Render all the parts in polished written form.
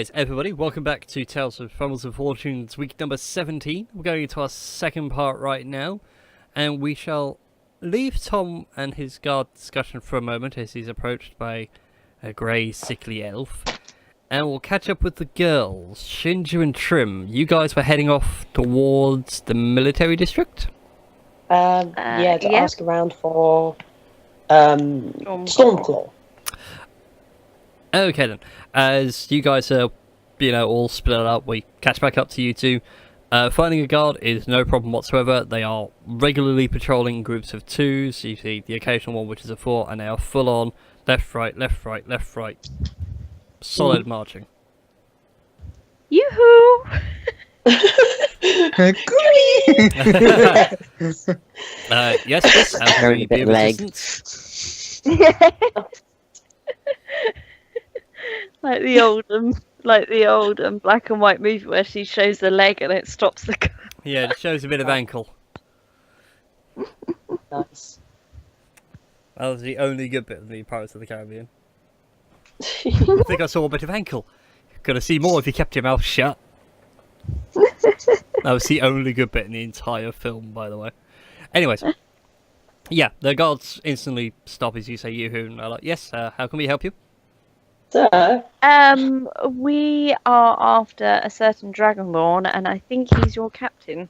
Hey everybody, welcome back to Tales of Fumbles and Fortunes, week number 17. We're going into our second part right now, and we shall leave Tom and his guard discussion for a moment as he's approached by a grey, sickly elf, and we'll catch up with the girls, Shinju and Trym. You guys were heading off towards the military district? To ask around for Stormclaw. Okay then, as you guys are, all split up, we catch back up to you two. Finding a guard is no problem whatsoever. They are regularly patrolling groups of twos. You see the occasional one which is a four, and they are full on left, right, left, right, left, right. Solid marching. Yoo-hoo! Yes, how can we be of assistance? like the old black and white movie where she shows the leg and it stops the car. Yeah, it shows a bit of ankle. Nice. That was the only good bit of the Pirates of the Caribbean. I think I saw a bit of ankle. Gonna see more if you kept your mouth shut. That was the only good bit in the entire film, by the way. Anyways, yeah, the guards instantly stop as you say yoo-hoo, and they're like, yes, how can we help you? Sir? We are after a certain Dragonborn, and I think he's your captain.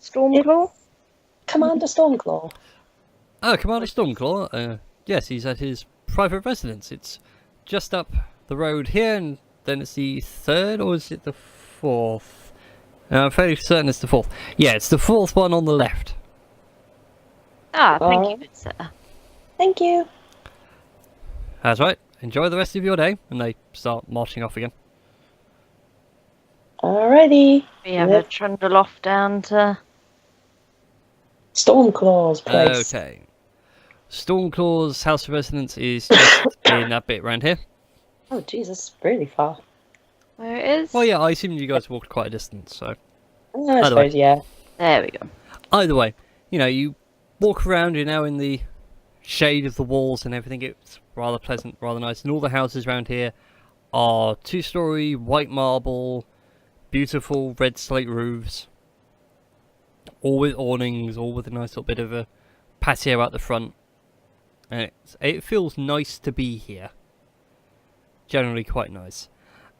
Stormclaw? Commander Stormclaw. Oh, Commander Stormclaw, yes, he's at his private residence. It's just up the road here, and then it's the third, or is it the fourth? I'm fairly certain it's the fourth. Yeah, it's the fourth one on the left. Ah, thank you, good sir. Thank you. That's right. Enjoy the rest of your day, and they start marching off again. Alrighty. We have a trundle off down to Stormclaw's place. Okay. Stormclaw's house of residence is just in that bit around here. Oh, Jesus, really far. where it is. Well, yeah, I assume you guys walked quite a distance, so... I suppose, yeah. There we go. Either way, you walk around, you're now in the shade of the walls and everything. It's rather pleasant, rather nice. And all the houses around here are two-story, white marble, beautiful red slate roofs. All with awnings, all with a nice little bit of a patio out the front. And it feels nice to be here. Generally quite nice.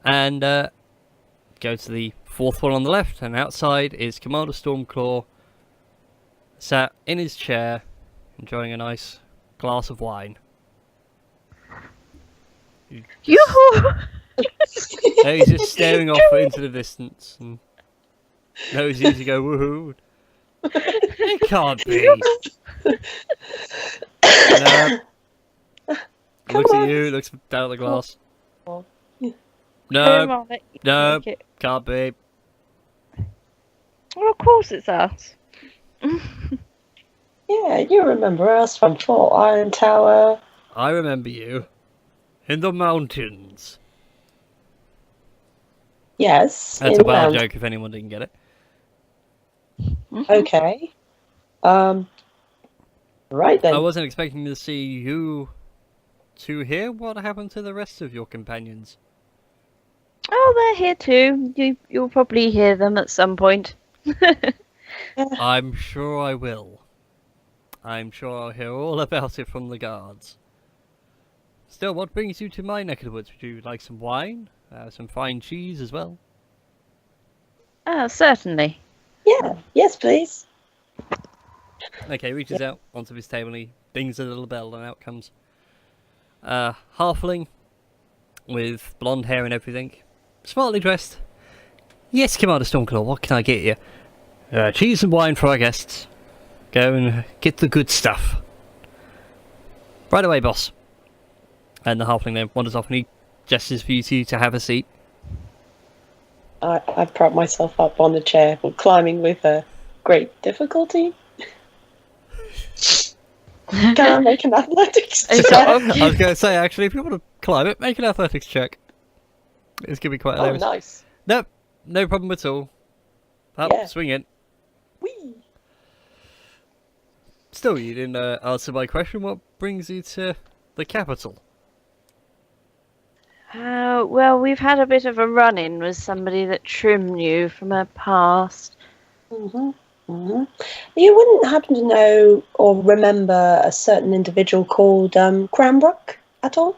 And go to the fourth one on the left, and outside is Commander Stormclaw, sat in his chair, enjoying a nice glass of wine. Yoo-hoo! And he's just staring off into the distance, and knows you to go woohoo. It can't be. Looks at you, looks down at the glass. No, no, can't be. Well, of course it's us. Yeah, you remember us from Fort Iron Tower. I remember you. In the mountains. Yes. That's a bad joke if anyone didn't get it. Okay. Right then. I wasn't expecting to see you two here. What happened to the rest of your companions? Oh, they're here too. You'll probably hear them at some point. I'm sure I will. I'm sure I'll hear all about it from the guards. Still, what brings you to my neck of the woods? Would you like some wine? Some fine cheese as well? Certainly. Yeah, yes, please. Okay, reaches out onto his table and he dings a little bell, and out comes a halfling with blonde hair and everything. Smartly dressed. Yes, Commander Stormclaw, what can I get you? Cheese and wine for our guests. Go and get the good stuff. Right away, boss. And the halfling then wanders off and he gestures for you two to have a seat. I prop myself up on the chair, climbing with great difficulty. Can I make an athletics check? I was going to say, actually, if you want to climb it, make an athletics check. It's going to be quite hilarious. Oh, nice. Nope, no problem at all. Up, Yeah. swing it. Whee! Still, you didn't answer my question. What brings you to the capital? Well, we've had a bit of a run-in with somebody that Trym knew from her past. You wouldn't happen to know or remember a certain individual called Cranbrook at all?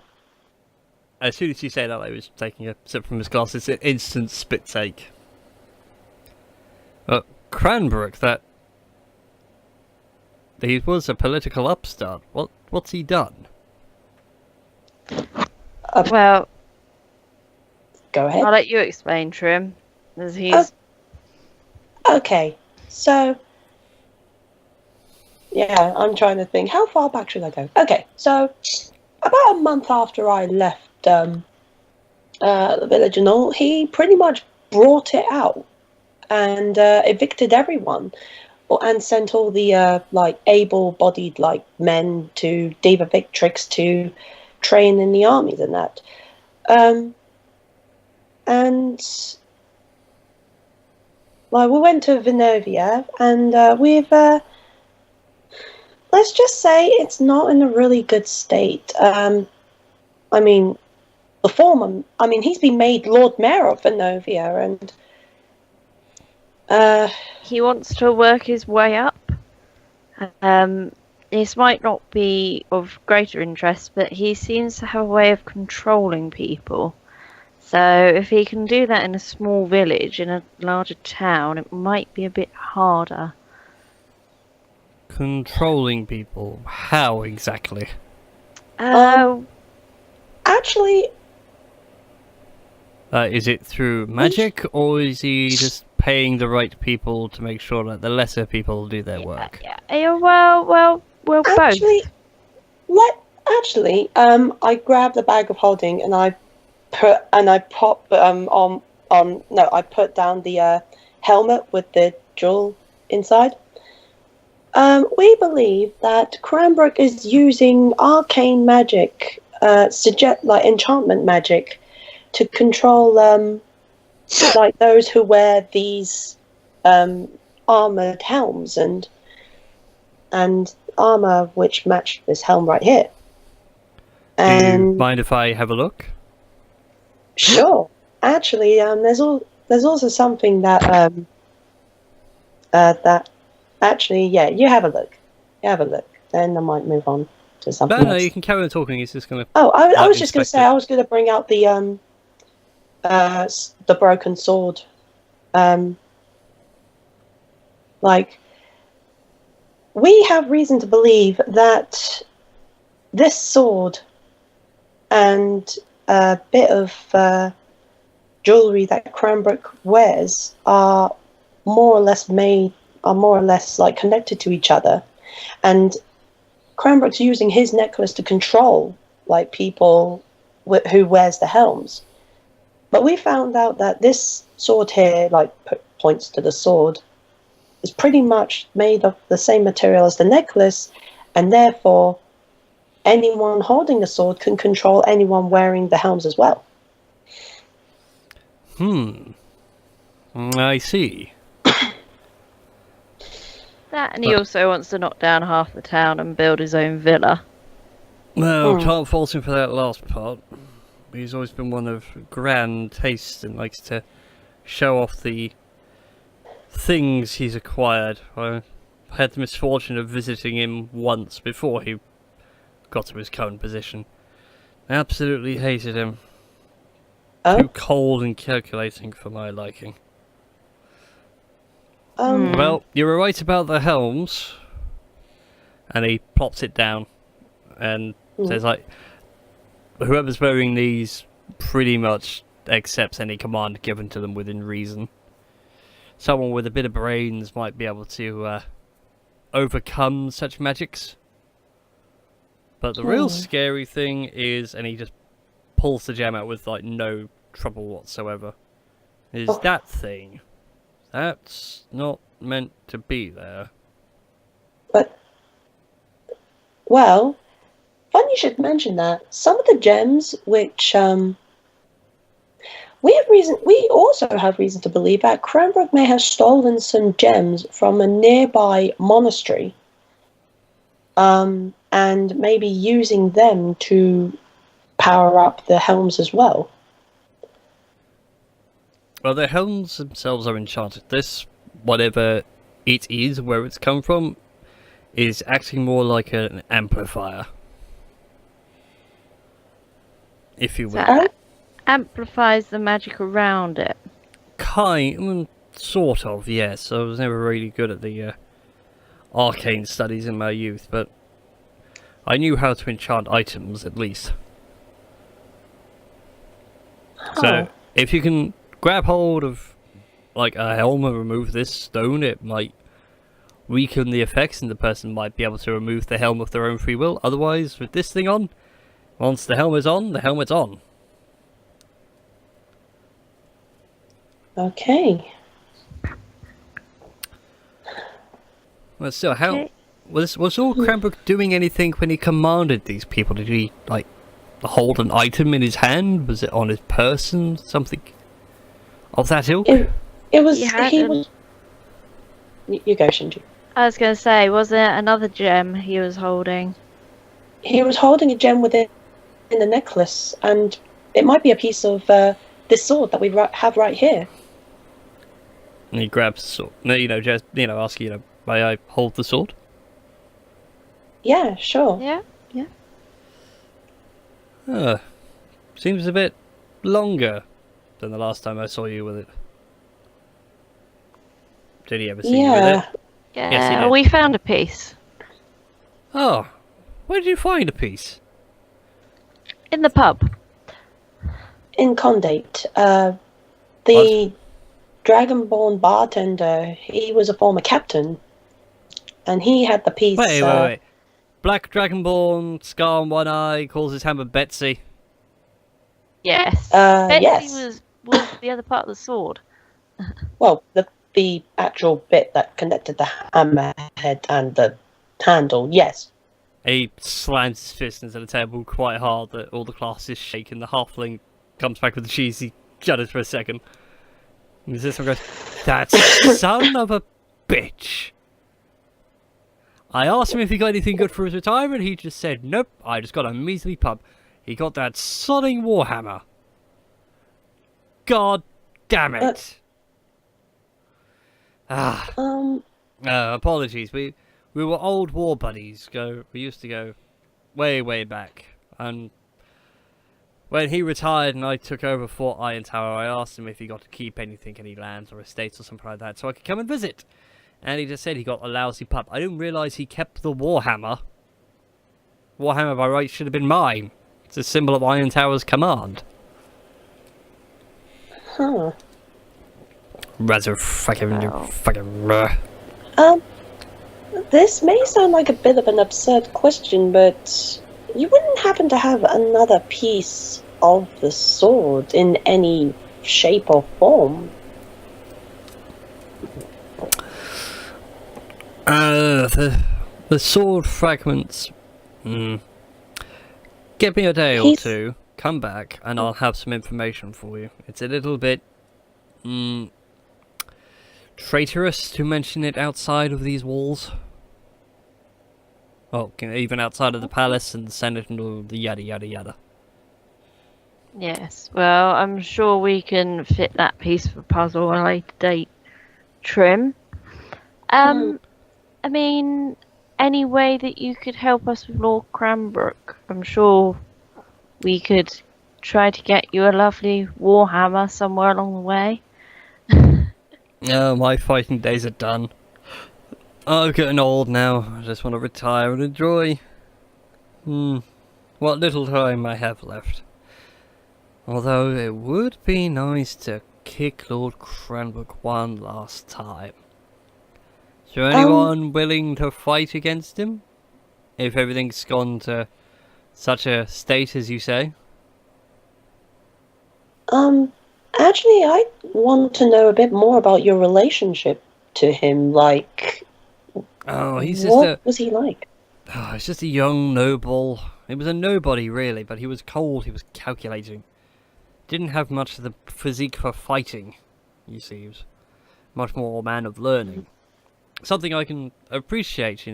As soon as you say that, I was taking a sip from his glass. It's an instant spit take. Cranbrook, that... He was a political upstart. What's he done? Well, go ahead. I'll let you explain, Trym. As he's... Okay, so... Yeah, I'm trying to think. How far back should I go? Okay, so about a month after I left the village and all, he pretty much brought it out and evicted everyone, and sent all the able-bodied men to Diva Victrix to train in the armies and that. And we went to Vinovia, and we've let's just say it's not in a really good state. I mean, the former, he's been made Lord Mayor of Vinovia, and he wants to work his way up. This might not be of greater interest, but he seems to have a way of controlling people. So if he can do that in a small village, in a larger town, it might be a bit harder. Controlling people? How exactly? Actually... is it through magic, or is he just paying the right people to make sure that the lesser people do their work? Yeah, well, actually, both. I grabbed the bag of holding and I put down the helmet with the jewel inside. We believe that Cranbrook is using arcane magic, enchantment magic, to control those who wear these armored helms and armor which match this helm right here. And do you mind if I have a look? Sure. Actually, there's also something that you have a look. Then I might move on to something else. No, you can carry on talking. He's just gonna. Oh, I was just gonna say I was gonna bring out the broken sword. We have reason to believe that this sword and a bit of jewelry that Cranbrook wears are more or less connected to each other, and Cranbrook's using his necklace to control people who wears the helms. But we found out that this sword here, points to the sword, is pretty much made of the same material as the necklace, and therefore anyone holding the sword can control anyone wearing the helms as well. I see. That, and he also wants to knock down half the town and build his own villa. Well, can't fault him for that last part. He's always been one of grand taste and likes to show off the things he's acquired. I had the misfortune of visiting him once before he got to his current position. I absolutely hated him. Too cold and calculating for my liking. Well, you were right about the helms. And he plops it down and says, whoever's wearing these pretty much accepts any command given to them within reason. Someone with a bit of brains might be able to overcome such magics. But the real scary thing is, and he just pulls the gem out with no trouble whatsoever, is that thing. That's not meant to be there. But, well, funny you should mention that. Some of the gems which we also have reason to believe that Cranbrook may have stolen some gems from a nearby monastery, and maybe using them to power up the helms as well? Well, the helms themselves are enchanted. This, whatever it is, where it's come from, is acting more like an amplifier. If you will. So amplifies the magic around it. Sort of, yes. I was never really good at the arcane studies in my youth, but I knew how to enchant items, at least. So, if you can grab hold of, like, a helm and remove this stone, it might weaken the effects, and the person might be able to remove the helm of their own free will. Otherwise, with this thing on, once the helm is on, the helmet's on. Okay. Well, still, how... Okay. Was Lord Cranbrook doing anything when he commanded these people? Did he, like, hold an item in his hand? Was it on his person? Something of that ilk? It was... He was... You go, Shinju. I was going to say, was there another gem he was holding? He was holding a gem within the necklace, and it might be a piece of this sword that we have right here. And he grabs the sword. Just, asking, may I hold the sword? Yeah, sure. Yeah. Seems a bit longer than the last time I saw you with it. Did he ever see you with it? Yeah, Yes, he did. we found a piece. Oh, where did you find a piece? In the pub. In Condate, the Dragonborn bartender, he was a former captain, and he had the piece. Wait. Black Dragonborn, scar on one eye, calls his hammer Betsy. Yes. Betsy yes. was the other part of the sword. Well, the actual bit that connected the hammerhead and the handle, yes. He slams his fist into the table quite hard that all the glasses shake, and the halfling comes back with the cheesy shudders for a second. And this one goes, that son of a bitch. I asked him if he got anything good for his retirement, he just said, nope, I just got a measly pub. He got that sodding warhammer. God damn it. Apologies, we were old war buddies. We used to go way back. And when he retired and I took over Fort Iron Tower, I asked him if he got to keep anything, any lands or estates or something like that, so I could come and visit. And he just said he got a lousy pup. I didn't realise he kept the Warhammer. Warhammer, by right, should have been mine. It's a symbol of Iron Tower's command. Huh. Rather fucking... This may sound like a bit of an absurd question, but you wouldn't happen to have another piece of the sword in any shape or form? The sword fragments. Give me a day or two, come back, and I'll have some information for you. It's a little bit traitorous to mention it outside of these walls. Oh, even outside of the palace and the senate and all the yada yada yada. Yes, well, I'm sure we can fit that piece of the puzzle at a later date. Trym? I mean, any way that you could help us with Lord Cranbrook? I'm sure we could try to get you a lovely warhammer somewhere along the way. Oh, my fighting days are done. I'm getting old now. I just want to retire and enjoy what little time I have left. Although it would be nice to kick Lord Cranbrook one last time. Is there anyone willing to fight against him? If everything's gone to such a state as you say? Actually, I want to know a bit more about your relationship to him, like... Oh, he's just what was he like? Oh, he's just a young noble. He was a nobody, really, but he was cold, he was calculating. Didn't have much of the physique for fighting, you see. He was much more a man of learning. Something I can appreciate,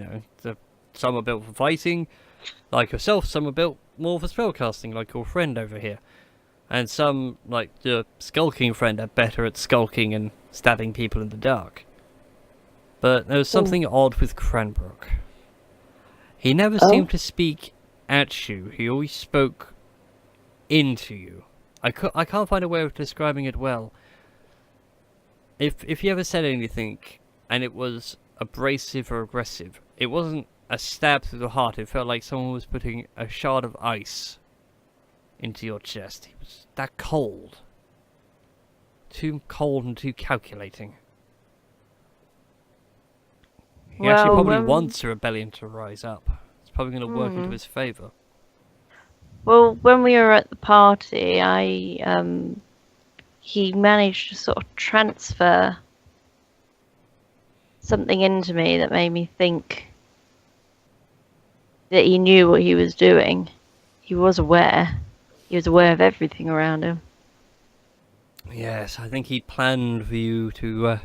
Some are built for fighting, like yourself. Some are built more for spellcasting, like your friend over here. And some, like the skulking friend, are better at skulking and stabbing people in the dark. But there was something odd with Cranbrook. He never seemed to speak at you. He always spoke into you. I can't find a way of describing it well. If he ever said anything, and it was abrasive or aggressive, it wasn't a stab through the heart. It felt like someone was putting a shard of ice into your chest. He was that cold. Too cold and too calculating. He actually probably wants a rebellion to rise up. It's probably going to work into his favour. Well, when we were at the party, he managed to sort of transfer something into me that made me think that he knew what he was doing. He was aware. He was aware of everything around him. Yes, I think he planned for you to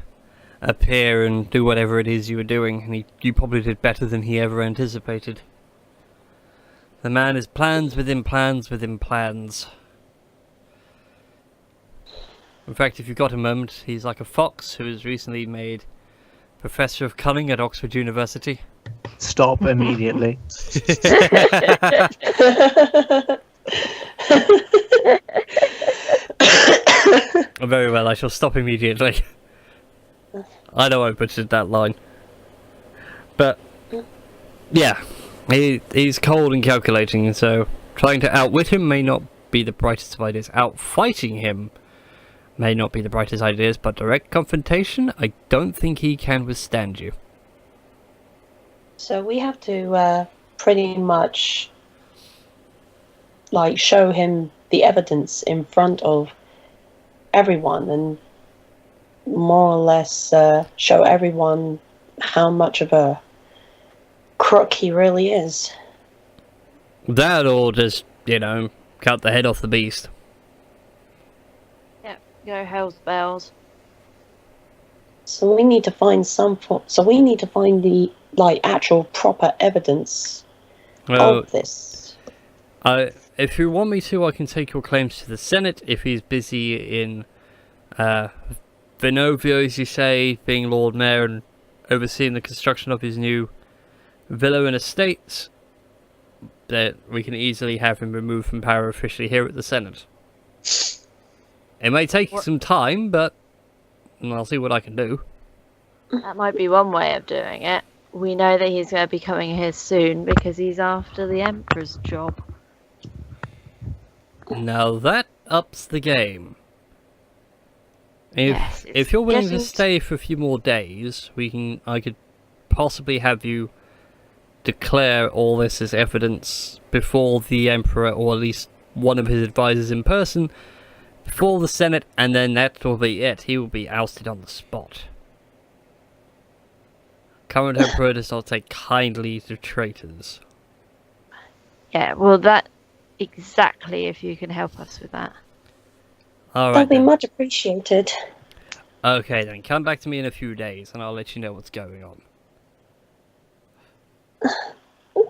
appear and do whatever it is you were doing, and you probably did better than he ever anticipated. The man is plans within plans within plans. In fact, if you've got a moment, he's like a fox who was recently made Professor of Cunning at Oxford University. Stop immediately. Very well, I shall stop immediately. I know I butchered that line. But, yeah, he's cold and calculating, so trying to outwit him may not be the brightest of ideas. Outfighting him may not be the brightest ideas, but direct confrontation, I don't think he can withstand you. So we have to pretty much like show him the evidence in front of everyone and more or less show everyone how much of a crook he really is. That or just, cut the head off the beast. Go hell's bells. So we need to find the actual proper evidence of this. If you want me to, I can take your claims to the Senate if he's busy in Vinovia, as you say, being Lord Mayor and overseeing the construction of his new villa and estates. That we can easily have him removed from power officially here at the Senate. It may take some time, but I'll see what I can do. That might be one way of doing it. We know that he's going to be coming here soon because he's after the Emperor's job. Now that ups the game. If you're willing to stay for a few more days, I could possibly have you declare all this as evidence before the Emperor, or at least one of his advisors in person, before the Senate, and then that will be it. He will be ousted on the spot. Current Emperor does not take kindly to traitors. Yeah, well, that exactly, if you can help us with that. All right, that'd be much appreciated. Okay, then come back to me in a few days, and I'll let you know what's going on.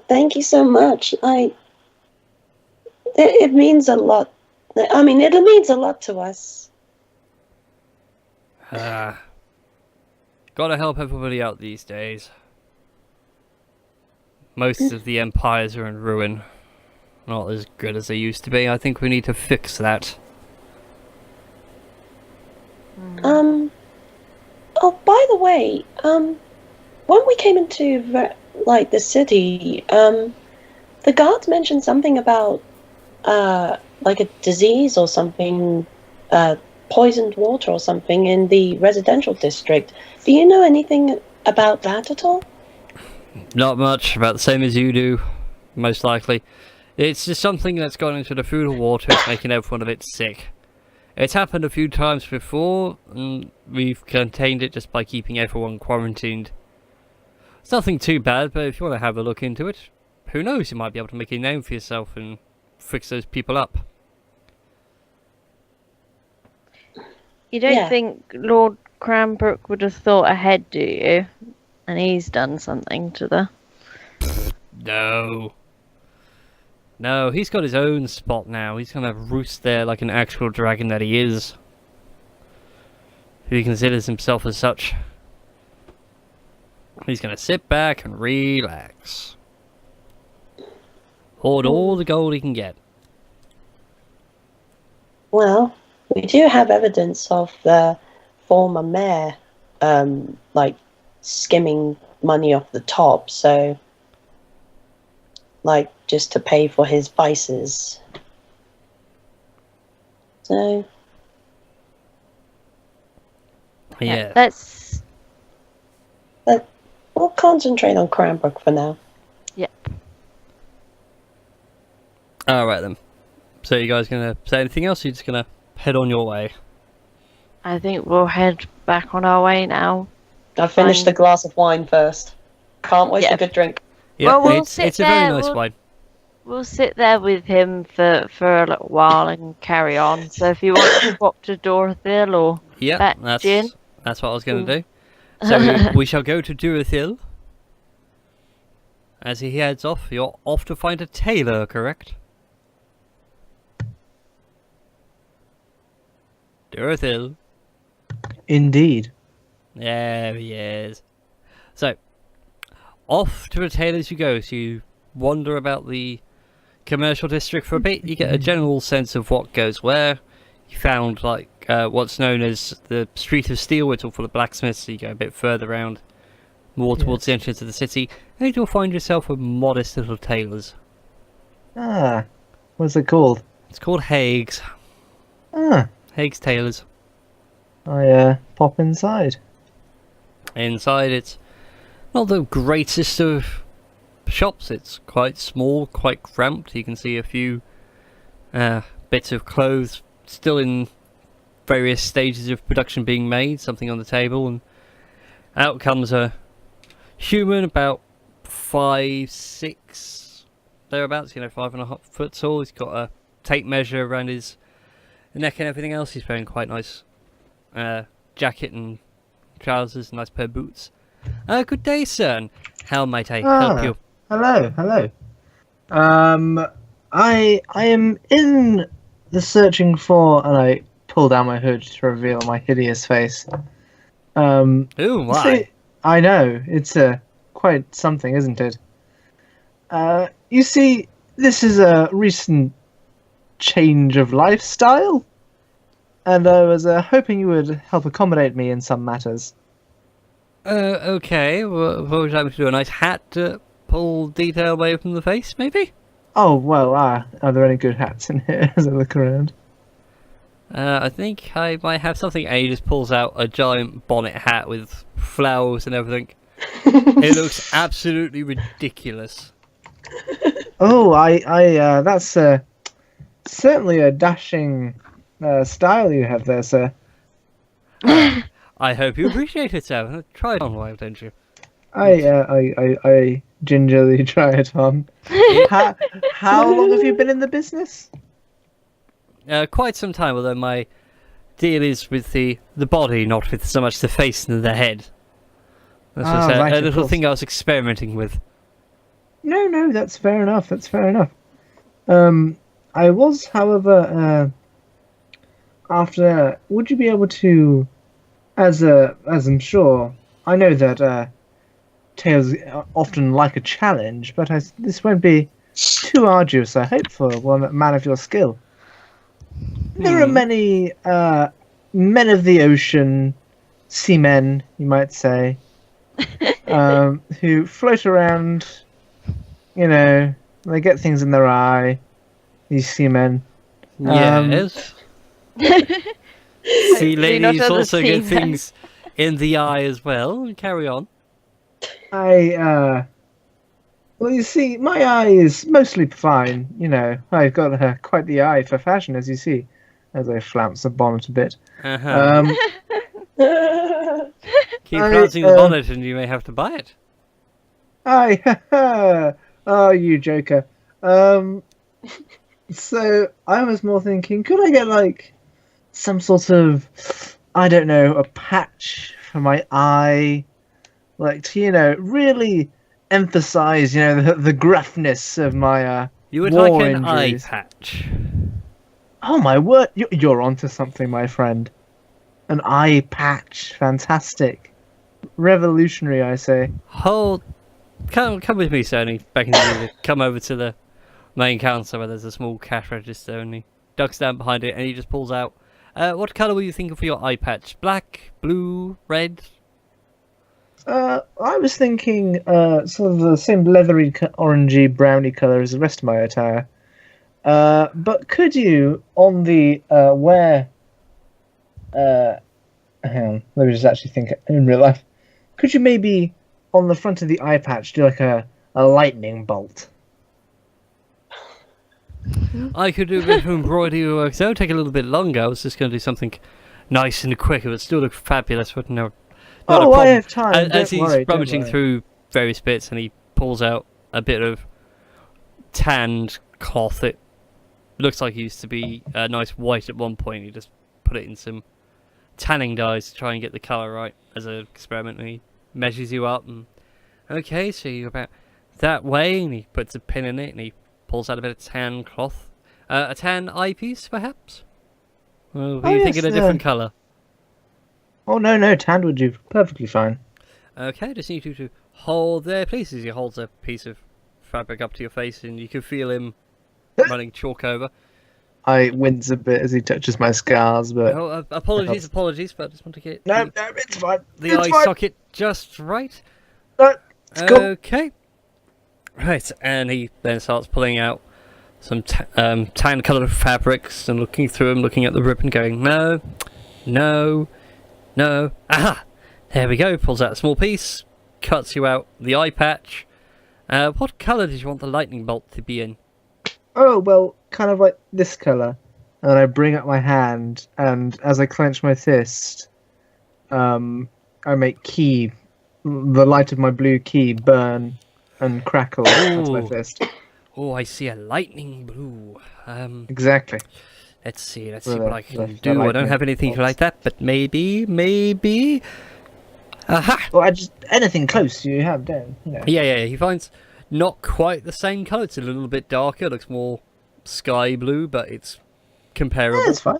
Thank you so much. It means a lot. I mean, it means a lot to us. Gotta help everybody out these days. Most of the empires are in ruin. Not as good as they used to be. I think we need to fix that. Oh, by the way, when we came into the city, the guards mentioned something about like a disease or something, poisoned water or something in the residential district. Do you know anything about that at all? Not much, about the same as you do, most likely. It's just something that's gone into the food or water, it's making everyone a bit sick. It's happened a few times before, and we've contained it just by keeping everyone quarantined. It's nothing too bad, but if you want to have a look into it, who knows, you might be able to make a name for yourself and fix those people up. You don't think Lord Cranbrook would have thought ahead, do you? And he's done something to the... No. No, he's got his own spot now. He's gonna roost there like an actual dragon that he is. He considers himself as such. He's gonna sit back and relax. Hoard all the gold he can get. Well, we do have evidence of the former mayor, like, skimming money off the top, so, like, just to pay for his vices. So... Yeah. Let's... We'll concentrate on Cranbrook for now. Yep. Alright then. So you guys gonna say anything else, or you just gonna head on your way? I think we'll head back on our way now. I finished the glass of wine first. Can't waste a good drink. Yeah, Well, we'll it's sit a very there, nice we'll- wine. We'll sit there with him for a little while and carry on. So if you want to swap to Durothil or Yeah, back that's Jhin. what I was gonna do. So we shall go to Durothil. As he heads off, you're off to find a tailor, correct? Durothil. Indeed. There he is. So, off to a tailor's you go. So you wander about the commercial district for a bit. You get a general sense of what goes where. You found like what's known as the Street of Steel. It's all full of blacksmiths. So you go a bit further around, more towards the entrance of the city, and you'll find yourself a modest little tailor's. Ah, what's it called? It's called Haig's. Ah, Haig's Tailors. I pop inside. Inside, it's not the greatest of shops. It's quite small, quite cramped. You can see a few bits of clothes still in various stages of production being made, something on the table, and out comes a human about 5'6", thereabouts, 5.5 foot tall. He's got a tape measure around his neck and everything else. He's wearing quite nice jacket and trousers, nice pair of boots. Good day, sir. And how might I help you? Hello. I am in the searching for, and I pull down my hood to reveal my hideous face. Ooh, why? See, I know, it's quite something, isn't it? You see, this is a recent change of lifestyle, and I was hoping you would help accommodate me in some matters. Okay. What would you like me to do? A nice hat to pull detail away from the face, maybe? Oh, well, are there any good hats in here as I look around? I think I might have something. And he just pulls out a giant bonnet hat with flowers and everything. It looks absolutely ridiculous. Oh, that's certainly a dashing style you have there, sir. I hope you appreciate it, sir. Try it on, why don't you? I gingerly try it on. How long have you been in the business? Quite some time, although my deal is with the body, not with so much the face and the head. This was right, a of little course. thing I was experimenting with. No, that's fair enough. I was, however, after. Would you be able to, as I'm sure, I know that tales often like a challenge, but this won't be too arduous. I hope for one man of your skill. There are many men of the ocean, seamen, you might say, who float around. They get things in their eye. These seamen. Yes. See, Do not ladies also understand get that. things in the eye as well. Carry on. Well, you see, my eye is mostly fine. I've got quite the eye for fashion, as you see, as I flounce the bonnet a bit. Uh-huh. Keep flouncing the bonnet and you may have to buy it. Oh, you joker. So I was more thinking, could I get some sort of, I don't know, a patch for my eye, to really emphasize, the gruffness of my You would war like an injuries. eye patch. Oh my word, you're onto something, my friend. An eye patch, fantastic, revolutionary, I say. Hold, come with me, Sony. Beckons you to come over to the main counter where there's a small cash register, and he ducks down behind it, and he just pulls out. What colour were you thinking for your eye patch? Black, blue, red? I was thinking sort of the same leathery, orangey, browny colour as the rest of my attire. But could you, on the hang on, let me just actually think in real life. Could you maybe, on the front of the eye patch, do like a lightning bolt? I could do a bit of embroidery work, so it'll take a little bit longer. I was just going to do something nice and quick. It would still look fabulous, but no. Not a Oh, I problem. have time. As don't he's worry, don't rummaging worry. through various bits, and he pulls out a bit of tanned cloth. It looks like it used to be nice white at one point. He just put it in some tanning dyes to try and get the colour right as an experiment. And he measures you up, and okay, so you're about that way, and he puts a pin in it, and he pulls out a bit of tan cloth. A tan eyepiece, perhaps? Or were you thinking a different colour? Oh, no, tan would do perfectly fine. Okay, just need you to hold there, please, as he holds a piece of fabric up to your face, and you can feel him running chalk over. I wince a bit as he touches my scars, but... Oh, apologies, but I just want to get No, it's fine. the it's eye fine. socket just right. No, it's cool. Okay. Right, and he then starts pulling out some tan-coloured fabrics and looking through them, looking at the ribbon, going, no, no, no. Aha! There we go. Pulls out a small piece, cuts you out the eye patch. What colour did you want the lightning bolt to be in? Oh, well, kind of like this colour. And I bring up my hand, and as I clench my fist, I make the light of my blue key burn and crackle onto my Ooh. fist. Oh, I see a lightning blue. Exactly. Let's see Well, what I can the do. I don't lightning have anything bolts. like that, but maybe. Aha! Well, anything close you have, don't you know? Yeah. He finds not quite the same colour. It's a little bit darker. It looks more sky blue, but it's comparable. Yeah, it's fine.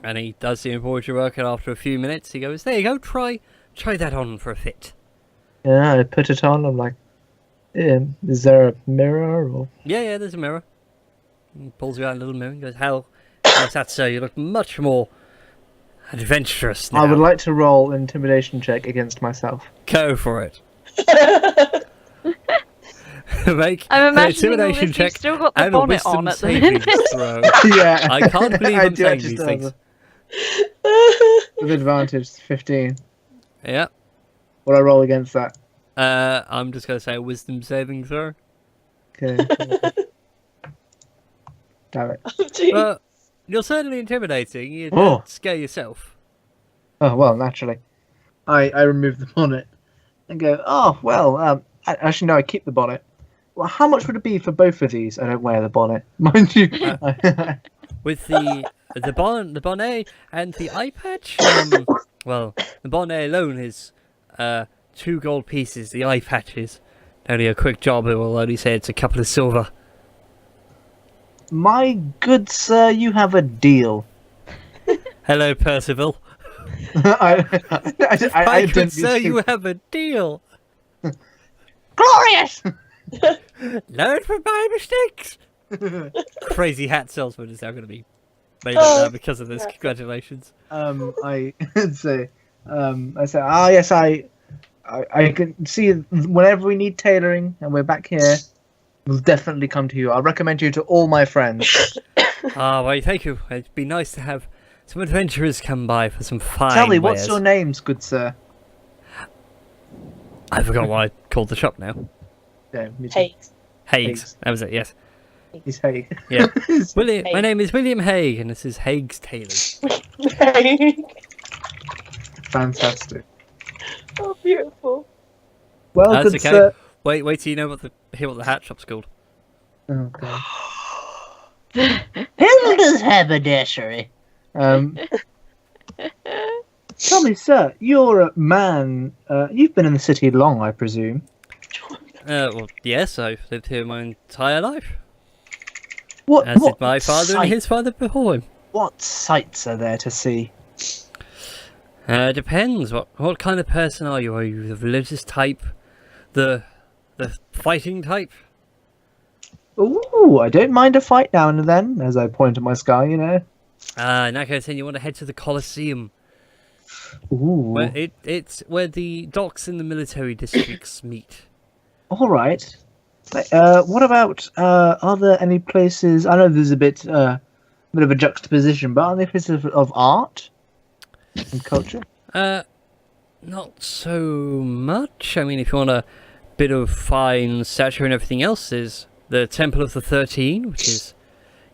And he does the embroidery work, and after a few minutes, he goes, "There you go. Try that on for a fit." Yeah, I put it on. I'm like, is there a mirror or? Yeah. There's a mirror. He pulls you out a little mirror. He goes, "How's that, sir? You look much more adventurous now." I would like to roll an intimidation check against myself. Go for it. Make I'm an imagining all intimidation this, check you've still got the and a bonnet on wisdom at the saving minute. throw. Yeah, I can't believe I'm do saying actually these still things. have With advantage, 15. Yeah. What I roll against that? I'm just gonna say a wisdom saving throw. Okay. Damn it. Gee. But you're certainly intimidating. You Oh. don't scare yourself. Oh, well, naturally. I remove the bonnet and go, oh, well, actually, no, I keep the bonnet. Well, how much would it be for both of these? I don't wear the bonnet. Mind you. With the bonnet and the eye patch. Well, the bonnet alone is 2 gold pieces. The eye patch is only a quick job. It will only say it's a couple of silver. My good sir, you have a deal. Hello, Percival. I My good didn't sir, use- you have a deal. Glorious! Learn from my mistakes. Crazy hat salesman is now going to be made up now because of this. Congratulations. I say, yes, I can see whenever we need tailoring and we're back here, we'll definitely come to you. I'll recommend you to all my friends. Ah, well, thank you. It'd be nice to have some adventurers come by for some fine Tell me, what's wares. your names, good sir? I forgot what I called the shop now. Yeah, me too. Hey. Haig's. That was it, yes. He's Haig. Yeah. William, my Haig. name is William Haig, and this is Haig's Tailors. Fantastic. Oh, beautiful. Well, That's good okay. sir. Wait till you know hear what the hat shop's called. Oh, God. Hilda's haberdashery. Tell me, sir, you're a man. You've been in the city long, I presume. Well, yes, I've lived here my entire life. What? As what did my father and his father before him. What sights are there to see? Depends. What kind of person are you? Are you the religious type? The fighting type? Ooh, I don't mind a fight now and then, as I point at my sky, you know. In that case, then you want to head to the Colosseum. Ooh. Where it's where the docks in the military districts meet. All right. What about, are there any places, I know there's a bit of a juxtaposition, but are there places of art and culture? Not so much. I mean, if you want a bit of fine statue and everything else, there's the Temple of the 13, which is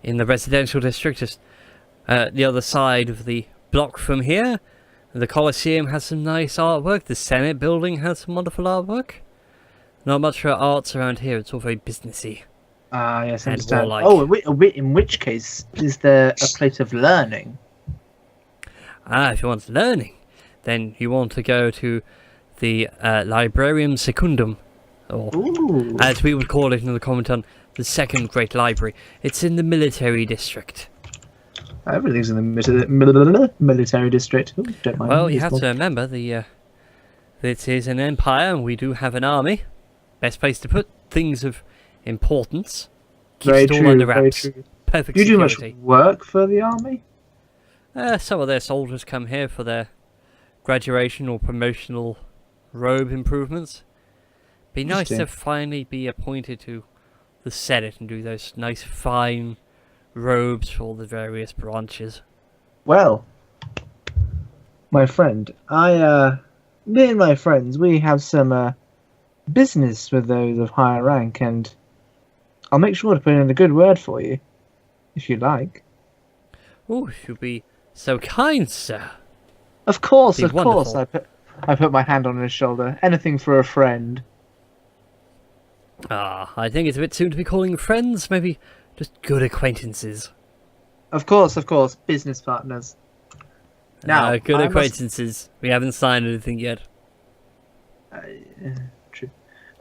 in the residential district, just the other side of the block from here. The Colosseum has some nice artwork. The Senate building has some wonderful artwork. Not much for arts around here. It's all very businessy. Ah, yes, I And understand. warlike. Oh, in which case, is there a place of learning? If you want learning, then you want to go to the Librarium Secundum, or Ooh. as we would call it in the Commandant, the second great library. It's in the military district. Everything's in the military district. Ooh, don't mind Well, me, you it's have more- to remember it is an empire, and we do have an army. Best place to put things of importance. Keeps Very it all true, under very wraps. true. Perfect Do you do much security. work for the army? Some of their soldiers come here for their graduation or promotional robe improvements. Be nice to Interesting. finally be appointed to the Senate and do those nice fine robes for all the various branches. Well, my friend, me and my friends, we have some business with those of higher rank, and I'll make sure to put in a good word for you, if you like. Oh, you'd be so kind, sir. Of course, Be of course. wonderful. I put my hand on his shoulder. Anything for a friend. I think it's a bit soon to be calling friends. Maybe just good acquaintances. Of course, business partners. Now, Good I must- acquaintances. We haven't signed anything yet. True.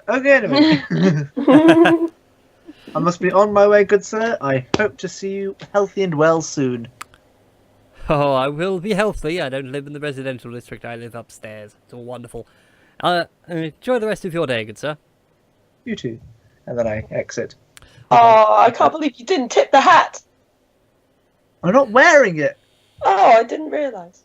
Okay, anyway. I must be on my way, good sir. I hope to see you healthy and well soon. Oh, I will be healthy. I don't live in the residential district. I live upstairs. It's all wonderful. Enjoy the rest of your day, good sir. You too. And then I exit. Oh, I can't believe you didn't tip the hat. I'm not wearing it. Oh, I didn't realise.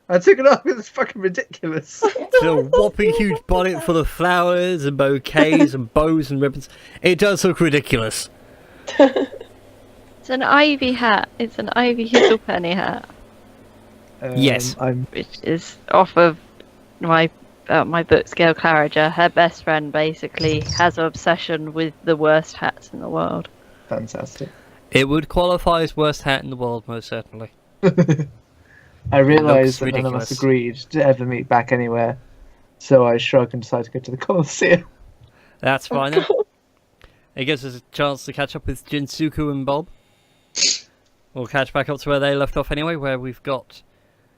I took it off. It's fucking ridiculous. It's a whopping huge bonnet full of flowers and bouquets and bows and ribbons. It does look ridiculous. It's an ivy hat. It's an ivy Hizzlepenny hat, Yes. which is off of my book, Scale Clariger. Her best friend basically has an obsession with the worst hats in the world. Fantastic. It would qualify as worst hat in the world, most certainly. I realised that none of ridiculous. us agreed to ever meet back anywhere, so I shrugged and decided to go to the Colosseum. That's fine then. It gives us a chance to catch up with Jinsuku and Bob. We'll catch back up to where they left off anyway, where we've got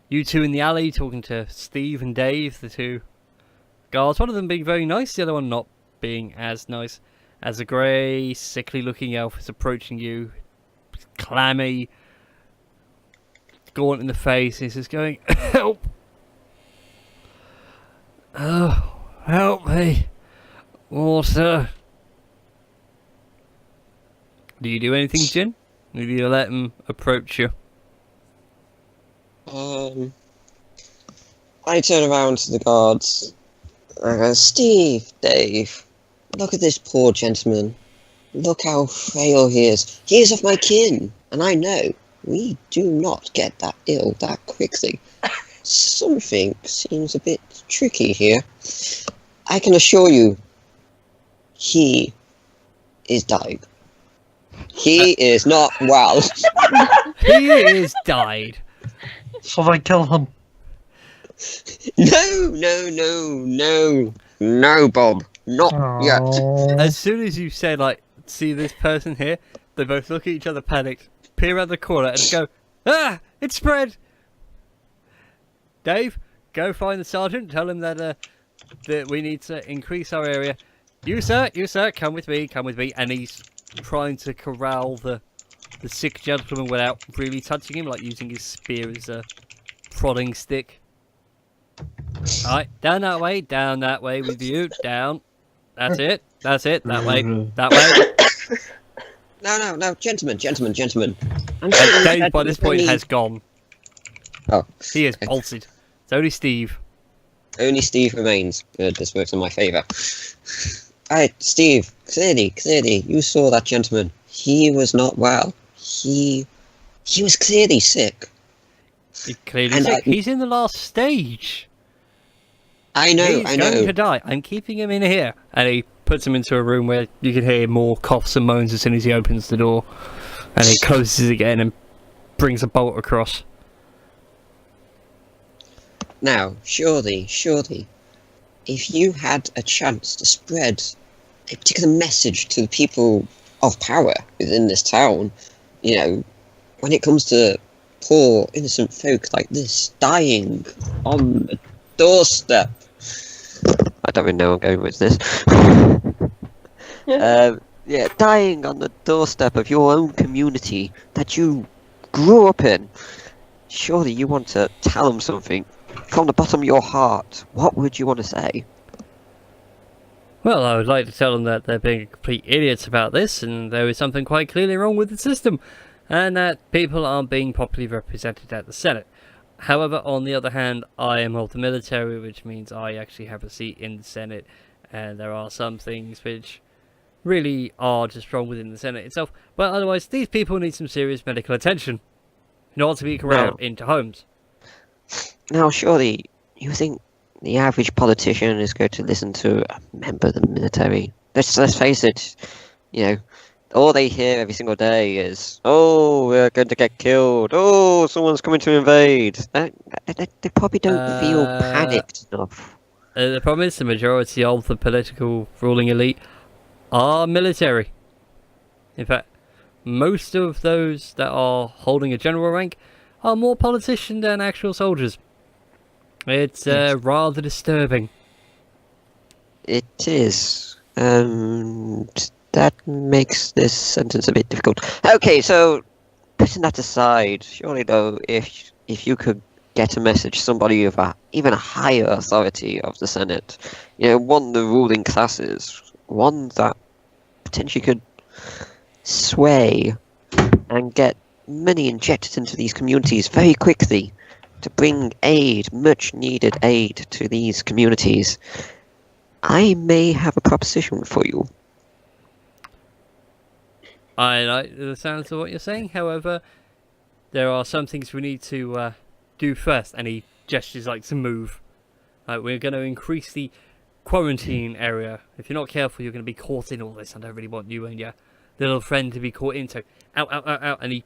you two in the alley talking to Steve and Dave, the two guards. One of them being very nice, the other one not being as nice. As a grey, sickly-looking elf is approaching you, clammy, gaunt in the face. He's just going, "Help! Oh, help me! Water!" Do you do anything, Jhin? Or do you let him approach you? I turn around to the guards. I go, Steve, Dave, look at this poor gentleman. Look how frail he is. He is of my kin, and I know we do not get that ill that quickly. Something seems a bit tricky here. I can assure you, he is dying. He is not well. He is died. So I kill him. No, Bob. Not yet. As soon as you say, like, see this person here, they both look at each other, panicked, peer around the corner, and go, "Ah, it's spread!" Dave, go find the sergeant, tell him that we need to increase our area. You sir, come with me, and he's trying to corral the sick gentleman without really touching him, like using his spear as a prodding stick. Alright, down that way with you, down. That's it, that way. No, gentlemen. I'm Dave, by this point, has gone. Oh. He is bolted. It's only Steve. Only Steve remains. Good, this works in my favour. Alright, Steve, clearly, you saw that gentleman. He was not well. He was clearly sick. He's clearly sick. He's in the last stage. I know. He's going to die. I'm keeping him in here. And he puts him into a room where you can hear more coughs and moans as soon as he opens the door. And he closes again and brings a bolt across. Now, surely, if you had a chance to spread a particular message to the people of power within this town, you know, when it comes to poor, innocent folk like this dying on the doorstep. I don't really know where I'm going with this. Dying on the doorstep of your own community that you grew up in. Surely you want to tell them something from the bottom of your heart. What would you want to say? Well, I would like to tell them that they're being complete idiots about this, and there is something quite clearly wrong with the system, and that people aren't being properly represented at the Senate. However, on the other hand, I am of the military, which means I actually have a seat in the Senate, and there are some things which really are just wrong within the Senate itself. But otherwise, these people need some serious medical attention in order to be corralled into homes. Now, surely, you think the average politician is going to listen to a member of the military? Let's face it, you know, all they hear every single day is, "Oh, we're going to get killed. Oh, someone's coming to invade." They probably don't feel panicked enough. The problem is the majority of the political ruling elite are military. In fact, most of those that are holding a general rank are more politician than actual soldiers. It's rather disturbing. It is. That makes this sentence a bit difficult. Okay, so putting that aside, surely though, if you could get a message, somebody of even a higher authority of the Senate, you know, one of the ruling classes, one that potentially could sway and get money injected into these communities very quickly to bring aid, much needed aid to these communities, I may have a proposition for you. I like the sounds of what you're saying, however, there are some things we need to do first, and he gestures like to move. We're going to increase the quarantine area. If you're not careful, you're going to be caught in all this. I don't really want you and your little friend to be caught into. Out, and he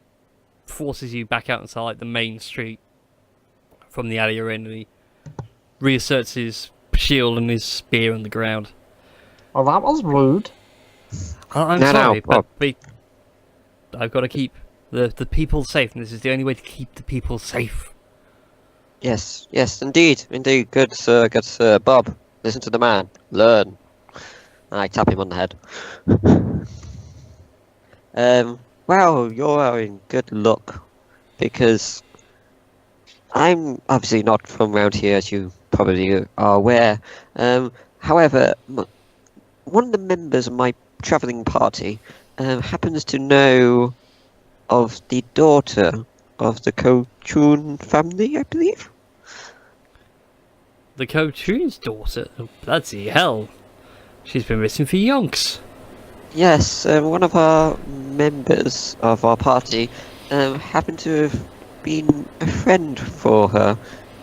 forces you back out inside like the main street from the alley you're in, and he reasserts his shield and his spear on the ground. Well, that was rude. I'm sorry, but I've got to keep the people safe, and this is the only way to keep the people safe. Yes, indeed. Good sir. Bob, listen to the man. Learn. And I tap him on the head. Well, you're in good luck, because I'm obviously not from around here, as you probably are aware. However, one of the members of my travelling party happens to know of the daughter of the Kochun family, I believe. The Kochun's daughter? Bloody hell. She's been missing for yonks. Yes, one of our members of our party happened to have been a friend for her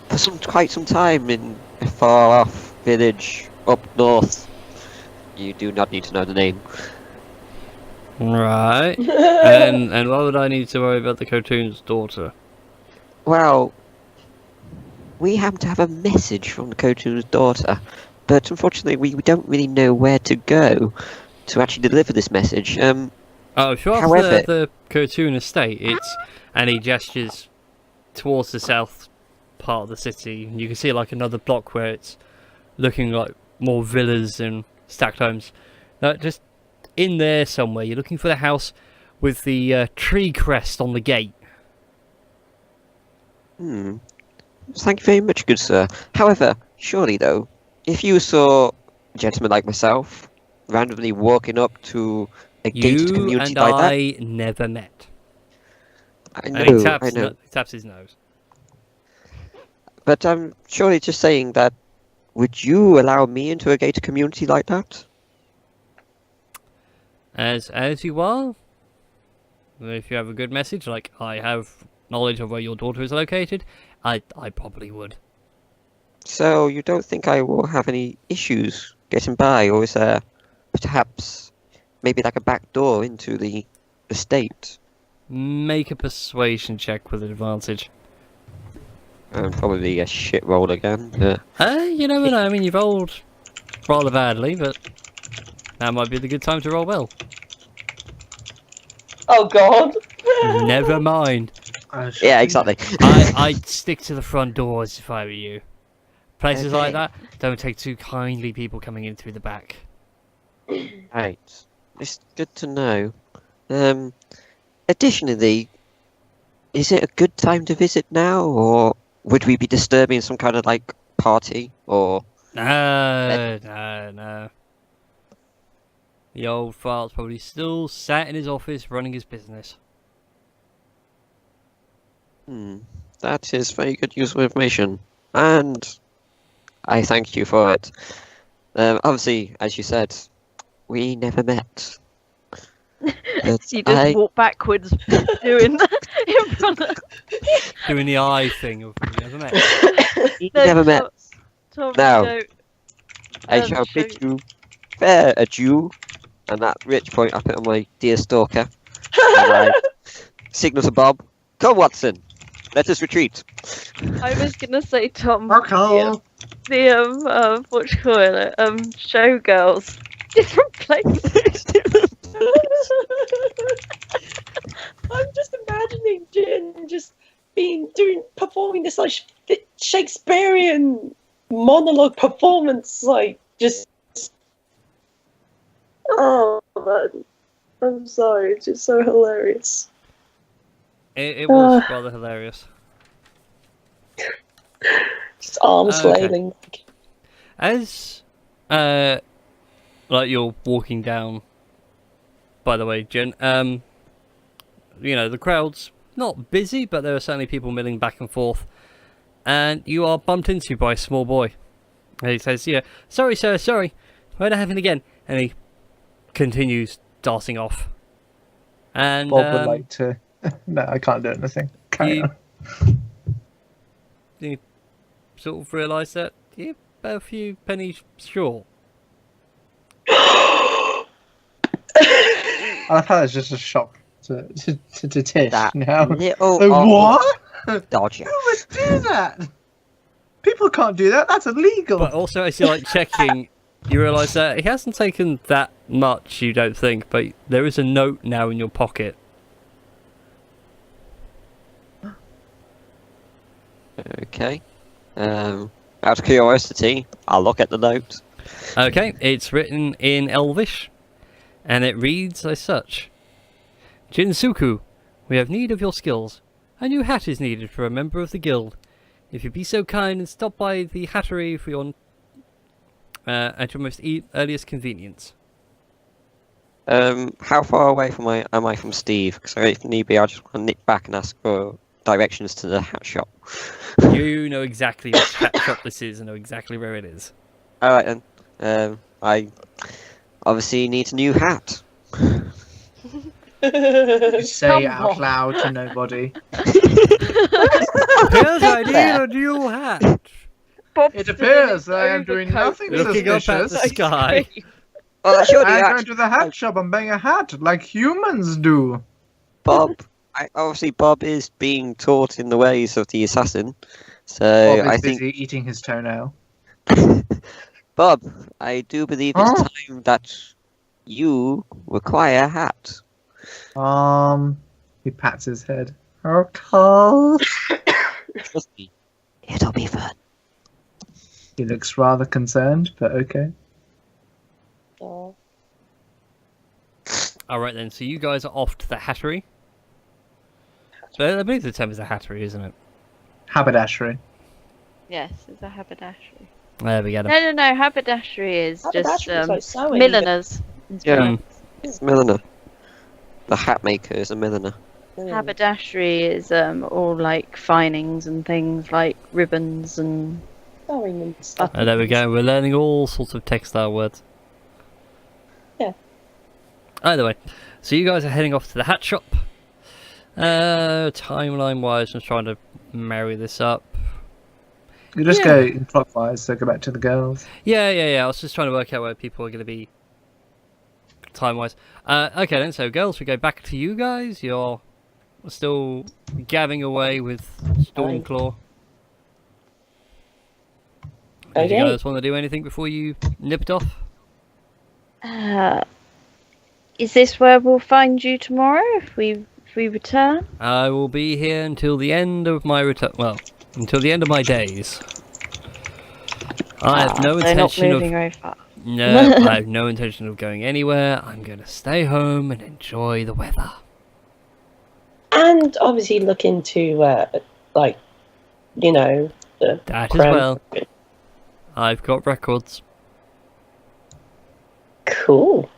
for quite some time in a far-off village up north. You do not need to know the name. Right. and why would I need to worry about the Kochun's daughter? Well, we happen to have a message from the Kochun's daughter, but unfortunately we don't really know where to go to actually deliver this message. If you ask the Kochun estate, and he gestures towards the south part of the city, and you can see like another block where it's looking like more villas and stacked homes. Just in there somewhere. You're looking for the house with the tree crest on the gate. Thank you very much, good sir. However, surely though, if you saw a gentleman like myself randomly walking up to a gated You community and like that, I never met. I And he know, taps, I know. he taps his nose. But I'm surely just saying that, would you allow me into a gated community like that? As you are, if you have a good message, like I have knowledge of where your daughter is located, I probably would. So you don't think I will have any issues getting by, or is there perhaps maybe like a back door into the estate? Make a persuasion check with advantage. Probably a shit roll again. You never know. I mean, you've rolled rather badly, but that might be the good time to roll well. Oh God. Never mind. Yeah, exactly. I'd stick to the front doors if I were you. Places like that don't take too kindly people coming in through the back. Right. It's good to know. Additionally, is it a good time to visit now, or would we be disturbing some kind of like party, or? No. The old fart's probably still sat in his office running his business. That is very good useful information, and I thank you for it. Obviously, as you said, we never met. You just walk backwards doing that in front of... Doing the eye thing of we never met. We never met. Tom, Now, no, I shall bid you fair adieu, and that rich point I put on my dear stalker. And I signal to Bob, come Watson, let us retreat. I was gonna say, Tom, Okay. the what you call it, showgirls, different places. I'm just imagining Jhin just performing this like Shakespearean monologue performance, like just. Oh man, I'm sorry, it's just so hilarious. It was rather hilarious. Just arms Okay. flailing. As like you're walking down, by the way, Jen, you know, the crowd's not busy, but there are certainly people milling back and forth, and you are bumped into by a small boy. And he says, "Yeah, sorry, sir, sorry, won't happen again." And he continues darting off. And Bob would like to. No, I can't do anything. Carry on. you sort of realise that you're a few pennies short. I love how it's just a shock to Tish That now. little What? dodger. Who would do that? People can't do that. That's illegal. But also, as you're like checking, you realise that he hasn't taken that much, you don't think, but there is a note now in your pocket. Okay. Out of curiosity, I'll look at the note. Okay, it's written in Elvish, and it reads as such. Jinsuku, we have need of your skills. A new hat is needed for a member of the guild. If you be so kind and stop by the hattery for your at your most earliest convenience. How far away am I from Steve? Because if need be, I'll just want to nip back and ask for directions to the hat shop. You know exactly which hat shop this is and know exactly where it is. Alright then. I obviously need a new hat. You say Come out on. loud to nobody. Yes, I need a new hat. Bob's It appears doing I am his doing overcoat. nothing Looking up at suspicious. the sky. Well, surely I'm that's going to the hat shop and buying a hat like humans do. Bob. Obviously, Bob is being taught in the ways of the assassin. So Bob is I busy think, eating his toenail. Bob, I do believe it's time that you require a hat. He pats his head. Okay. Trust me, it'll be fun. He looks rather concerned, but okay. Oh. Alright then, so you guys are off to the Hattery. But I believe the term is a Hattery, isn't it? Haberdashery. Yes, it's a haberdashery. There we go. No. Haberdashery is just Haberdashery is like sewing. milliners. Yeah. It's milliner. The hat maker is a milliner. Haberdashery is all like finings and things like ribbons and Sewing and stuff. And there we go, we're learning all sorts of textile words. Yeah. Either way, so you guys are heading off to the hat shop. Timeline wise, I'm trying to marry this up. You just go in clockwise, so go back to the girls. Yeah. I was just trying to work out where people are going to be time wise. Okay then, so girls, we go back to you guys. You're still gabbing away with Stormclaw. Do you guys want to do anything before you nip it off? Is this where we'll find you tomorrow if we return? I will be here until the end of my return. Well, until the end of my days. I have no They're not intention moving of. very far. No, I have no intention of going anywhere. I'm going to stay home and enjoy the weather. And obviously look into, like, you know, the That as well. I've got records. Cool.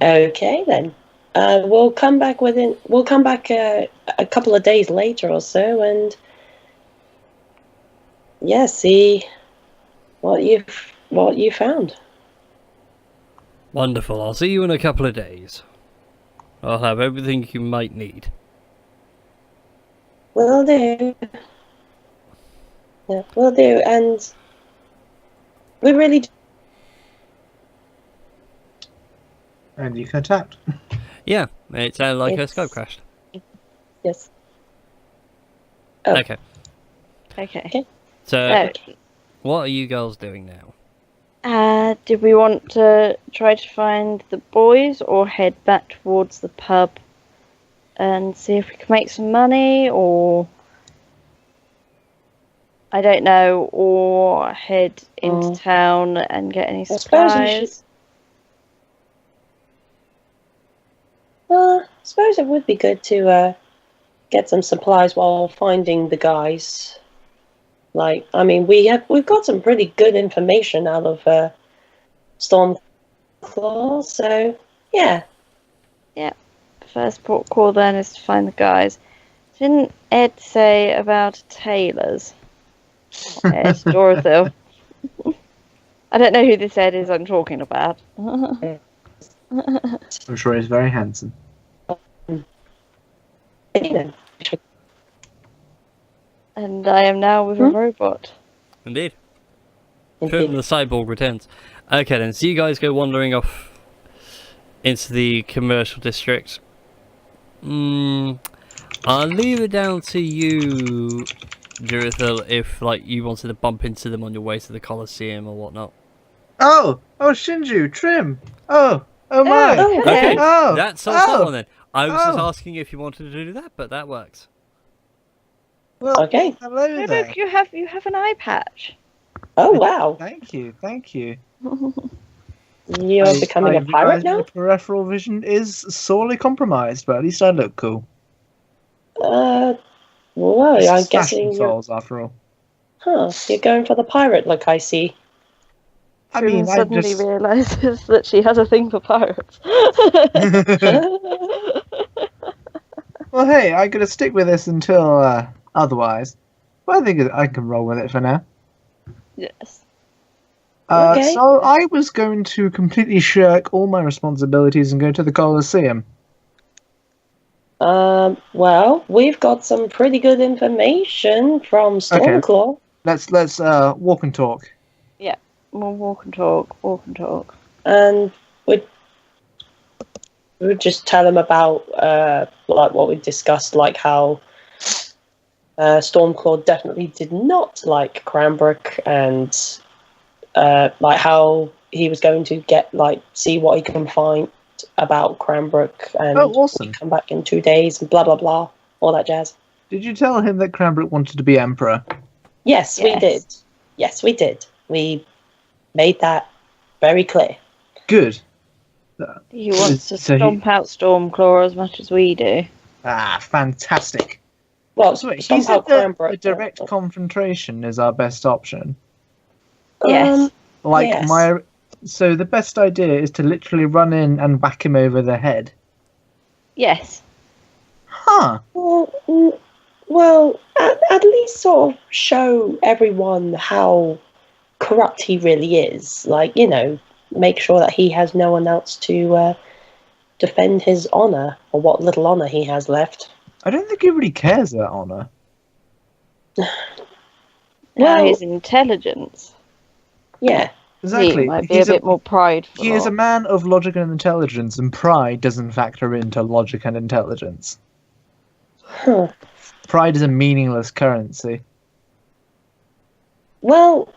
Okay then. We'll come back a couple of days later or so, and see what you found. Wonderful. I'll see you in a couple of days. I'll have everything you might need. Will do. Yeah, will do. And we really do. And you contact. Yeah, it sounded like her It's- Skype crashed. Yes. Oh. Okay. Okay. So, what are you girls doing now? Did we want to try to find the boys or head back towards the pub and see if we can make some money, or I don't know, or head into town and get any I suppose we supplies? I suppose it would be good to get some supplies while finding the guys. Like, I mean, we've got some pretty good information out of Stormclaw, so yeah. First port call then is to find the guys. Didn't Ed say about tailors? Ed Durothil. I don't know who this Ed is I'm talking about. I'm sure he's very handsome. And I am now with a robot. Indeed. Film the cyborg returns. Okay then, so you guys go wandering off into the commercial district. I'll leave it down to you, Durothil, if like you wanted to bump into them on your way to the Colosseum or whatnot. Oh, Shinju, Trym. Oh my. Oh, Okay, Oh, that solves that oh, one then. I was just oh. asking if you wanted to do that, but that works. Well, Okay. hello Hey, there. look, you have an eye patch. Oh wow, Thank you. you're becoming a I pirate realised now? My peripheral vision is sorely compromised, but at least I look cool. Well, It's I'm fashion guessing you're. souls, after all. You're going for the pirate look, I see. I Trym mean, I suddenly just... realizes that she has a thing for pirates. Well, hey, I'm gonna stick with this until otherwise. But I think I can roll with it for now. Yes. Okay. So I was going to completely shirk all my responsibilities and go to the Colosseum. Well, we've got some pretty good information from Stormclaw. Let's walk and talk. We'll walk and talk. And we'd just tell them about like what we discussed, like how Stormclaw definitely did not like Cranbrook, and like how he was going to see what he can find about Cranbrook, and Oh, awesome. come back in 2 days, and blah blah blah, all that jazz. Did you tell him that Cranbrook wanted to be emperor? Yes, we Yes. did. Yes, we did. We made that very clear. Good. He wants to So he- stomp out Stormclaw as much as we do. Ah, fantastic. Well, So wait, he somehow said that Cranbrook. a direct confrontation is our best option. Yes. Like Yes. So the best idea is to literally run in and whack him over the head. Yes. Huh. Well, at least sort of show everyone how corrupt he really is. Like, make sure that he has no one else to defend his honor, or what little honor he has left. I don't think he really cares about honor. Well, his intelligence. Yeah. Exactly. He might be a bit more prideful. He is a man of logic and intelligence, and pride doesn't factor into logic and intelligence. Huh. Pride is a meaningless currency. Well,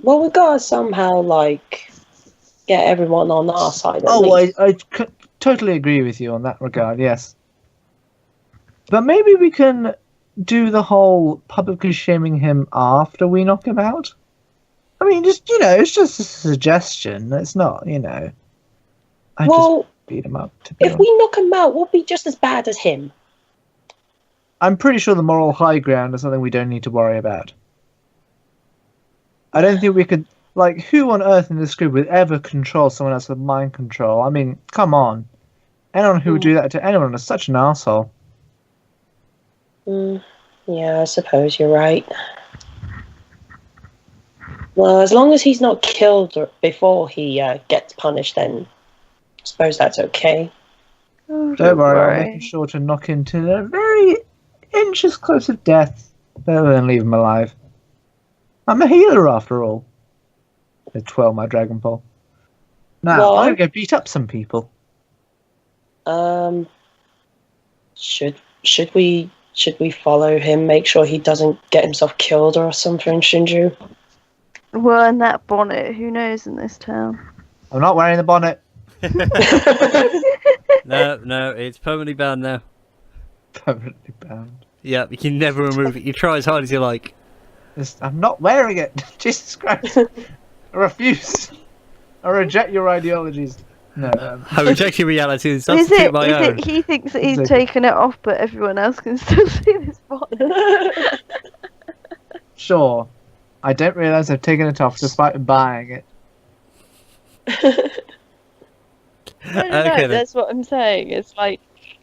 we gotta somehow, get everyone on our side. At least. I totally agree with you on that regard, yes. But maybe we can do the whole publicly shaming him after we knock him out? I mean, it's just a suggestion. It's not, I just beat him up. If we knock him out, we'll be just as bad as him. I'm pretty sure the moral high ground is something we don't need to worry about. I don't think we could... who on earth in this group would ever control someone else with mind control? I mean, come on. Anyone who would do that to anyone is such an arsehole. Yeah, I suppose you're right. Well, as long as he's not killed before he gets punished, then I suppose that's okay. Oh, Don't worry, I'm making sure to knock him to the very inches close of death, better than leave him alive. I'm a healer after all. I twirl my dragon pole. Now, I'm gonna go beat up some people. Should we follow him? Make sure he doesn't get himself killed or something, Shinju. Well, and that bonnet, who knows in this town? I'm not wearing the bonnet. No, it's permanently banned now. Permanently bound. Yeah, you can never remove it. You try as hard as you like. I'm not wearing it. Jesus Christ. I refuse. I reject your ideologies. No. I reject your reality and Is substitute my own. it he thinks that he's taken it off, but everyone else can still see this bonnet? Sure. I don't realise I've taken it off despite buying it. No, Okay, then. that's what I'm saying. It's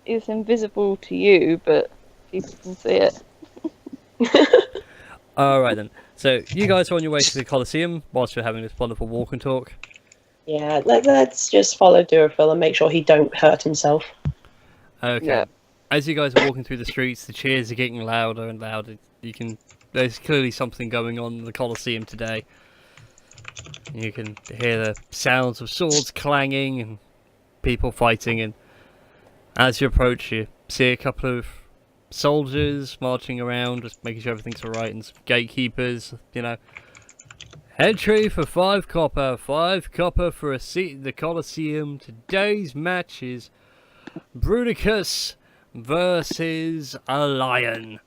it's invisible to you, but people can see it. Alright then. So, you guys are on your way to the Colosseum whilst you're having this wonderful walk and talk. Yeah, let's just follow Durothil and make sure he don't hurt himself. Okay. Yeah. As you guys are walking through the streets, the cheers are getting louder and louder. There's clearly something going on in the Colosseum today. You can hear the sounds of swords clanging and people fighting, and as you approach, you see a couple of soldiers marching around, just making sure everything's alright, and some gatekeepers, Entry for 5 copper, 5 copper for a seat in the Colosseum. Today's match is Bruticus versus a lion.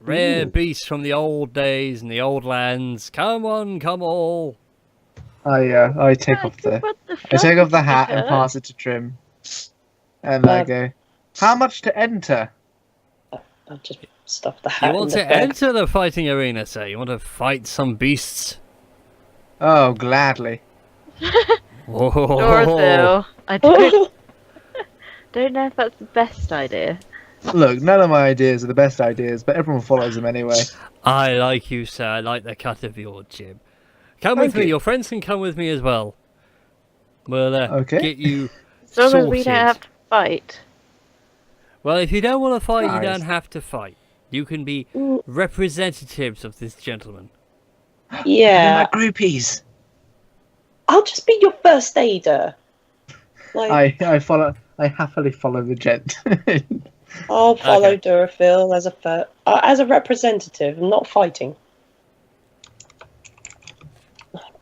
Rare beast from the old days and the old lands. Come on, come all. I take off the hat and pass it to Trym. And I go, how much to enter? I'll just stuff the hat You want in the to bag. enter the fighting arena, sir? You want to fight some beasts? Oh, gladly. Durothil, I don't know if that's the best idea. Look, none of my ideas are the best ideas, but everyone follows them anyway. I like you, sir. I like the cut of your jib. Come with me. Your friends can come with me as well. We'll get you As long as sorted. we don't have to fight. Well, if you don't want to fight, you Nice. don't have to fight. You can be representatives of this gentleman. Yeah, My groupies. I'll just be your first aider. I happily follow the gent. I'll follow Okay. Durothil as a representative, not fighting.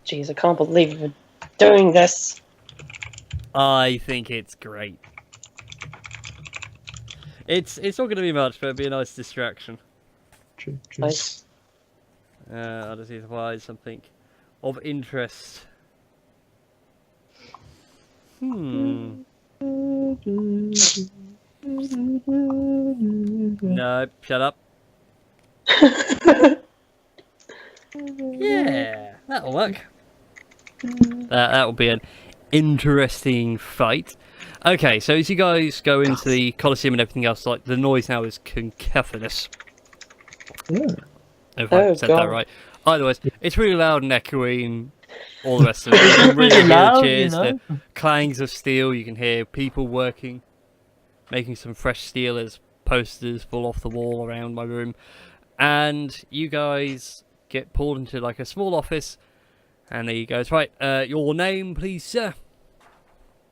Jeez, I can't believe we're doing this. I think it's great. It's not going to be much, but it'll be a nice distraction. True. Nice. I'll just need to find something of interest. No, shut up. Yeah, that'll work. That will be an interesting fight. Okay, so as you guys go into the Colosseum and everything else, like the noise now is cacophonous. If I said that right. Either way, it's really loud and echoey and all the rest of it. You can really hear the cheers, the clangs of steel. You can hear people working, making some fresh steel as posters fall off the wall around my room. And you guys get pulled into like a small office, and he goes, right, your name, please, sir?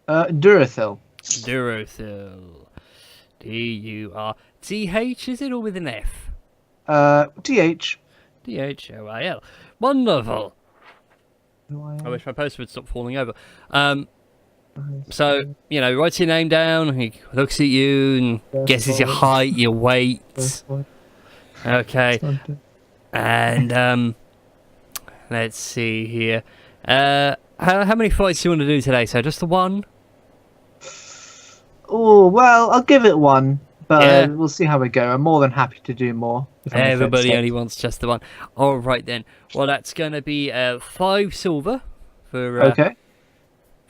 Durothil. Durothil. D-U-R-T-H, is it, or with an F? T-H. D-H-O-I-L. Wonderful. I wish my poster would stop falling over. So, you know, writes your name down, he looks at you and guesses your height, your weight. Okay. And, let's see here. How many fights do you want to do today? So just the one? Oh, well, I'll give it one, but Yeah. we'll see how we go. I'm more than happy to do more. Everybody only wants just the one. All right then. Well, that's going to be 5 silver for Okay.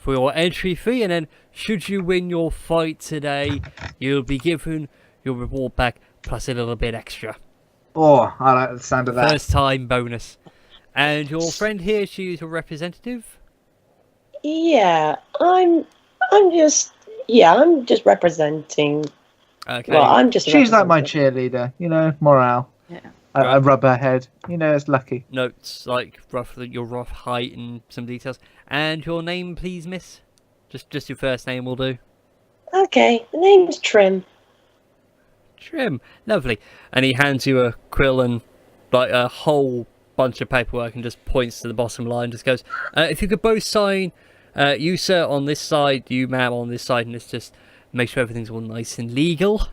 for your entry fee, and then should you win your fight today, you'll be given your reward back plus a little bit extra. Oh, I like the sound of that. First time bonus. And your friend here, she's your representative? Yeah, I'm just representing. Okay. Well, I'm just. She's like my representing. cheerleader, you know, morale. Yeah. I rub her head, you know, it's lucky. Notes like your rough height and some details. And your name, please, miss? Just your first name will do. Okay, the name's Trym. Trym, lovely. And he hands you a quill and like a whole bunch of paperwork and just points to the bottom line. Just goes, if you could both sign, you sir on this side, you ma'am on this side, and let's just make sure everything's all nice and legal.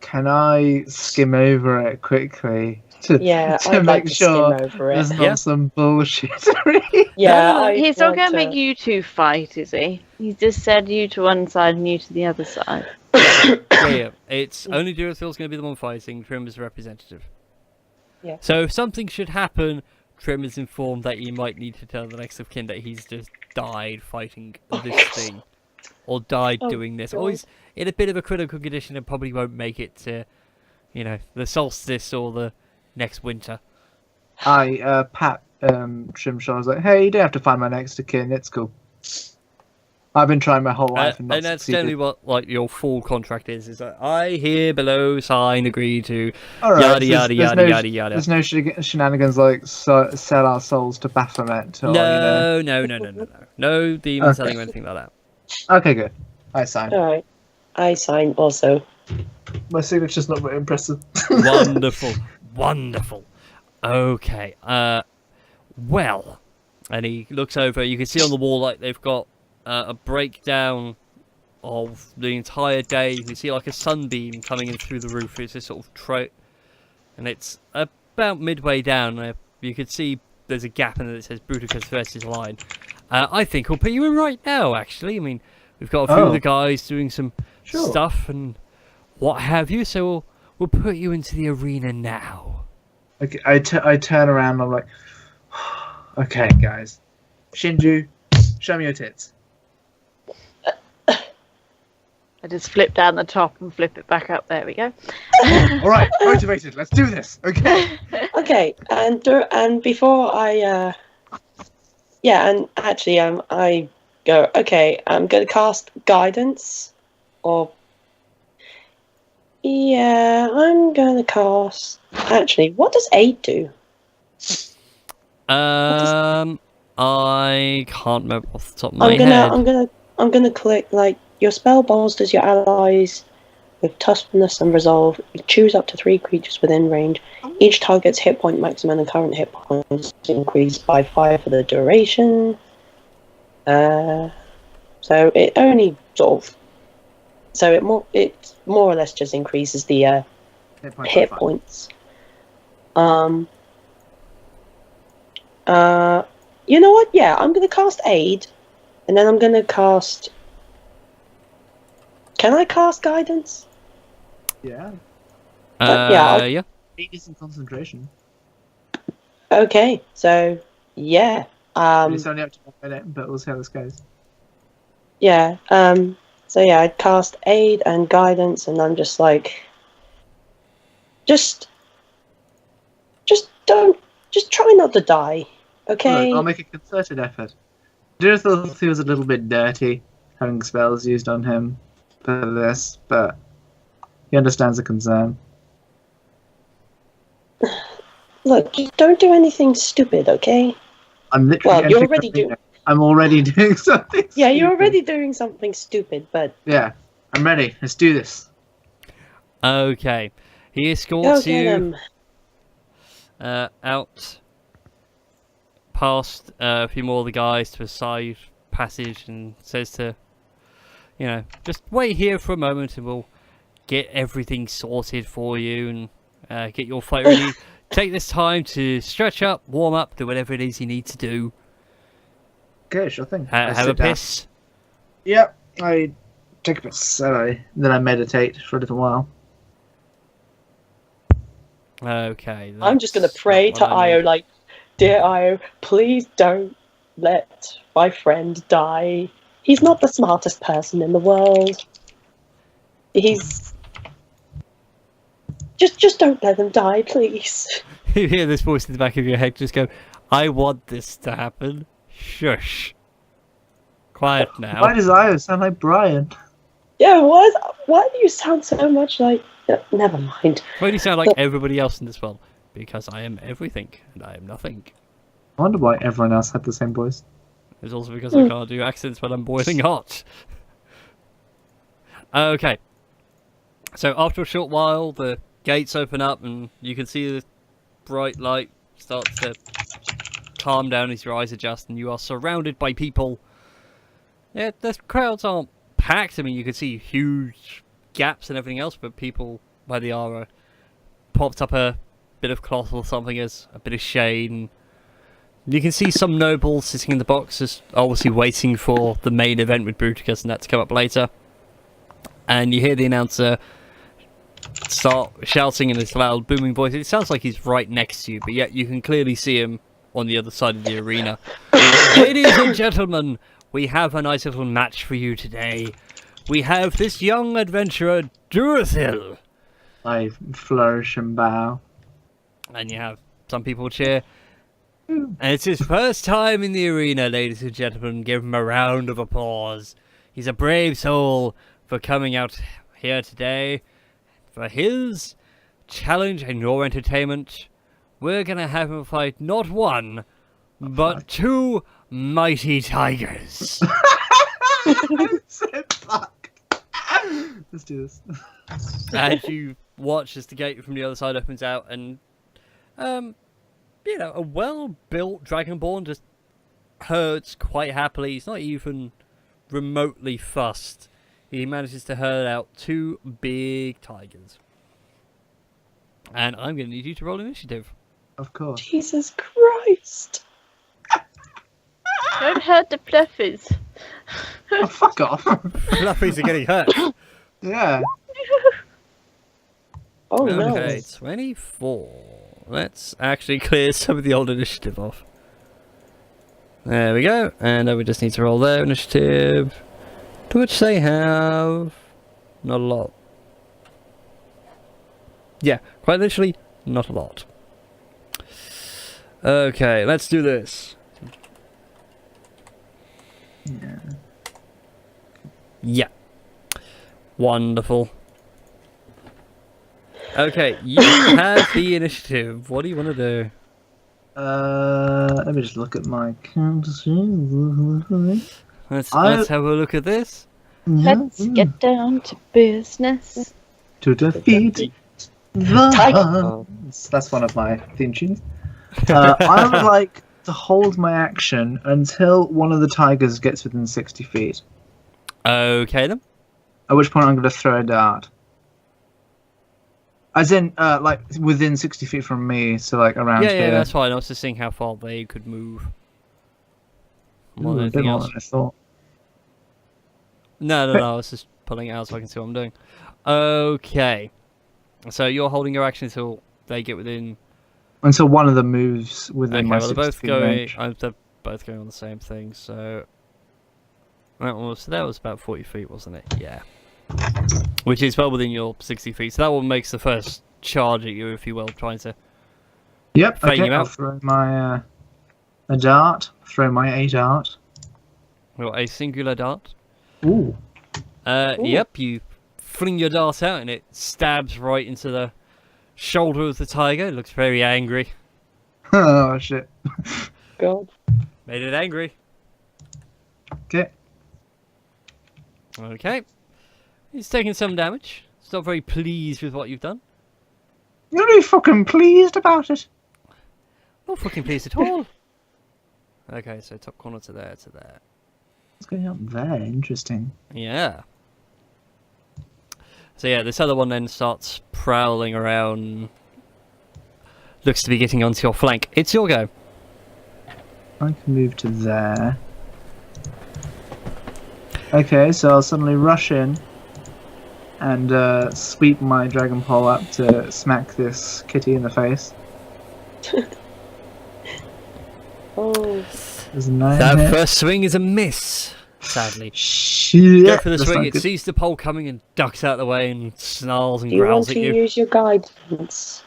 Can I skim over it quickly to I'd make like to sure skim over it. there's not Yeah. some bullshit? Yeah, No, I he's not want going to make you two fight, is he? He's just said you to one side and you to the other side. Yeah. It's only Durothil's going to be the one fighting. Trym is the representative. Yeah. So if something should happen, Trym is informed that he might need to tell the next of kin that he's just died fighting this thing. Or died doing this. Or he's in a bit of a critical condition and probably won't make it to, you know, the solstice or the next winter. I pat Trym shoulder. I was like, hey, you don't have to find my next of kin. It's cool. I've been trying my whole life and not and that's succeeded. generally what like your full contract is like, I here below sign agree to All right, yada there's yada yada. There's no shenanigans like sell our souls to Baphomet. Or, No, you know. no. No demon Okay. selling or anything like that. Okay, good. I sign. All right, I sign also. My signature's not very impressive. Wonderful. Okay. Well, and he looks over. You can see on the wall like they've got a breakdown of the entire day. You can see like a sunbeam coming in through the roof. It's this sort of and it's about midway down. You can see there's a gap in it that says Bruticus versus Lion. I think we'll put you in right now. Actually, I mean, we've got a few of the guys doing some stuff and what have you. So we'll put you into the arena now. Okay, I turn around and I'm like, okay, guys. Shinju, show me your tits. I just flip down the top and flip it back up. There we go. All right, motivated. Let's do this. Okay. Okay, and before I and actually I go, okay, I'm gonna cast guidance, or I'm gonna cast. Actually, what does aid do? I can't remember off the top of my head. I'm gonna click like your spell bolsters your allies with toughness and resolve. You choose up to 3 creatures within range. Each target's hit point maximum and current hit points increase by 5 for the duration. So it only sort of, it more or less just increases the hit points. You know what? Yeah, I'm gonna cast aid, and then I'm gonna cast Can I cast guidance? Yeah. Yeah, Yeah. 8 is in concentration. Okay, so yeah. It's only up to 1 minute, but we'll see how this goes. Yeah. So yeah, I'd cast aid and guidance, and I'm just like, just try not to die, okay? Look, I'll make a concerted effort. Durothil feels a little bit dirty having spells used on him for this, but he understands the concern. Look, just don't do anything stupid, okay? I'm literally. Well, you're entering already the arena. I'm already doing something. Yeah, you're stupid. already doing something stupid, but Yeah, I'm ready. Let's do this. Okay. He go escorts get you him. out past a few more of the guys to a side passage and says to, just wait here for a moment and we'll get everything sorted for you and get your fight ready. Take this time to stretch up, warm up, do whatever it is you need to do. Okay, sure thing. Have a piss. Yep, I take a piss. Then I meditate for a little while. Okay. I'm just gonna that's pray not to what I Io, need. like, dear Io, please don't let my friend die. He's not the smartest person in the world. He's just don't let him die, please. You hear this voice in the back of your head just go, I want this to happen. Shush. Quiet now. Why does Io sound like Brian? Yeah, why do you sound so much like... Never mind. Why do you sound like everybody else in this world? Because I am everything, and I am nothing. I wonder why everyone else had the same voice. It's also because I can't do accents when I'm boiling hot. Okay. So after a short while, the gates open up, and you can see the bright light start to calm down as your eyes adjust, and you are surrounded by people. Yeah, the crowds aren't packed. I mean, you can see huge gaps and everything else, but people where they are popped up a bit of cloth or something as a bit of shade, and you can see some nobles sitting in the boxes, obviously waiting for the main event with Bruticus, and that to come up later. And you hear the announcer start shouting in his loud, booming voice. It sounds like he's right next to you, but yet you can clearly see him on the other side of the arena. Ladies and gentlemen, we have a nice little match for you today. We have this young adventurer, Durothil. I flourish and bow. And you have some people cheer. And it's his first time in the arena, ladies and gentlemen. Give him a round of applause. He's a brave soul for coming out here today. For his challenge and your entertainment, we're going to have him fight not one, but 2 mighty tigers. I'm so fucked. Let's do this. As you watch as the gate from the other side opens out, and a well-built Dragonborn just herds quite happily. He's not even remotely fussed. He manages to herd out 2 big tigers. And I'm going to need you to roll initiative. Of course. Jesus Christ. Don't hurt the fluffies. Oh, fuck off. Fluffies are getting hurt. Yeah. Oh no. Okay, 24. Let's actually clear some of the old initiative off. There we go. And then we just need to roll their initiative, to which they have not a lot. Yeah, quite literally, not a lot. Okay, let's do this. Yeah. Yeah. Wonderful. Okay, you have the initiative. What do you want to do? Let me just look at my count. Let's have a look at this. Let's get down to business. To defeat the... That's one of my theme tunes. I would like to hold my action until one of the tigers gets within 60 feet. Okay then. At which point I'm going to throw a dart. As in, like, within 60 feet from me, so, like, around Yeah, here. that's fine. I was just seeing how far they could move. More Ooh, than a bit anything more else. than I thought. No. I was just pulling it out so I can see what I'm doing. Okay. So you're holding your action until they get within... Until one of them moves within Okay, my well, 60 they're both feet going... range. they're both going on the same thing, so... that was about 40 feet, wasn't it? Yeah. Which is well within your 60 feet. So that one makes the first charge at you, if you will, trying to... Yep, Fade okay, you I'll out. throw my a dart. Throw my A dart. Well, a singular dart. Ooh. Yep, you fling your dart out and it stabs right into the shoulder of the tiger. It looks very angry. Oh shit. God. Made it angry. Okay. Okay. It's taking some damage. It's not very pleased with what you've done. You'll be fucking pleased about it. Not fucking pleased at all. Okay, so top corner to there, to there. What's going on there? Interesting. Yeah. So yeah, this other one then starts prowling around. Looks to be getting onto your flank. It's your go. I can move to there. Okay, so I'll suddenly rush in and sweep my dragon pole up to smack this kitty in the face. Oh. There's a 9 That hit. first swing is a miss, sadly. Shit. Go for the That's swing, not it good. sees the pole coming and ducks out of the way and snarls and Do you want growls to at you. use your guidance?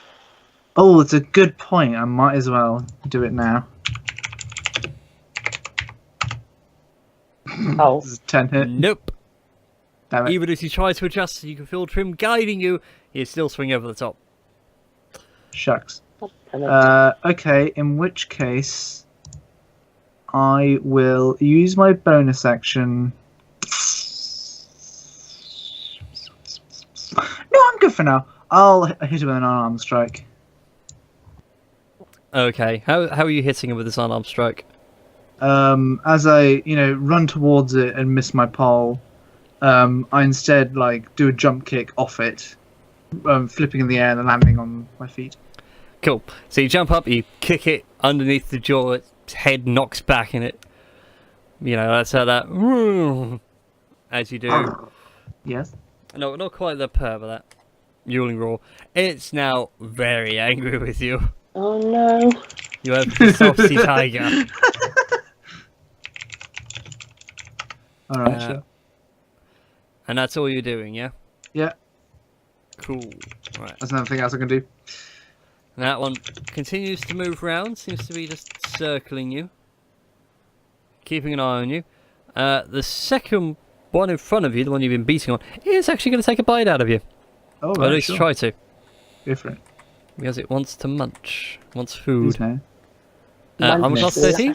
Oh, it's a good point. I might as well do it now. Oh. This is 10 hit. Nope. Damn it. Even as you try to adjust, you can feel Trym guiding you. You still swing over the top. Shucks. Damn it. Okay, in which case I will use my bonus action. No, I'm good for now. I'll hit him with an unarmed strike. Okay, how are you hitting him with this unarmed strike? As I, run towards it and miss my pole, I instead do a jump kick off it, flipping in the air and then landing on my feet. Cool. So you jump up, you kick it underneath the jaw, its head knocks back in it. That's how that... As you do. Yes. No, not quite the purr, but that mewling roar. It's now very angry with you. Oh no. You have the saucy tiger. Alright, sure. And that's all you're doing, yeah? Yeah, Cool. Right. there's nothing else I can do. And that one continues to move around, seems to be just circling you. Keeping an eye on you. The second one in front of you, the one you've been beating on, is actually going to take a bite out of you. Oh, Or at right, least sure. try to. Go for it. Because it wants to munch. Wants Please food. no. Armor class 13?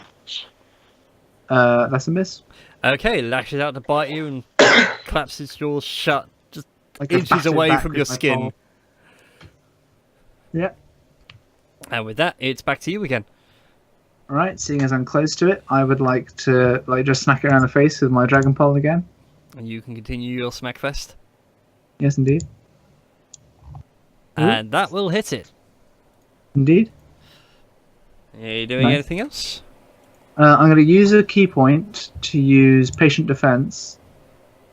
That's a miss. Okay, lashes out to bite you and claps its jaws shut, just Like a inches battered away back from with your my skin. pole. Yeah. And with that, it's back to you again. Alright, seeing as I'm close to it, I would like to just smack it around the face with my dragon pole again. And you can continue your smackfest. Yes, indeed. And that will hit it. Indeed. Are you doing Nice. anything else? I'm going to use a key point to use patient defense,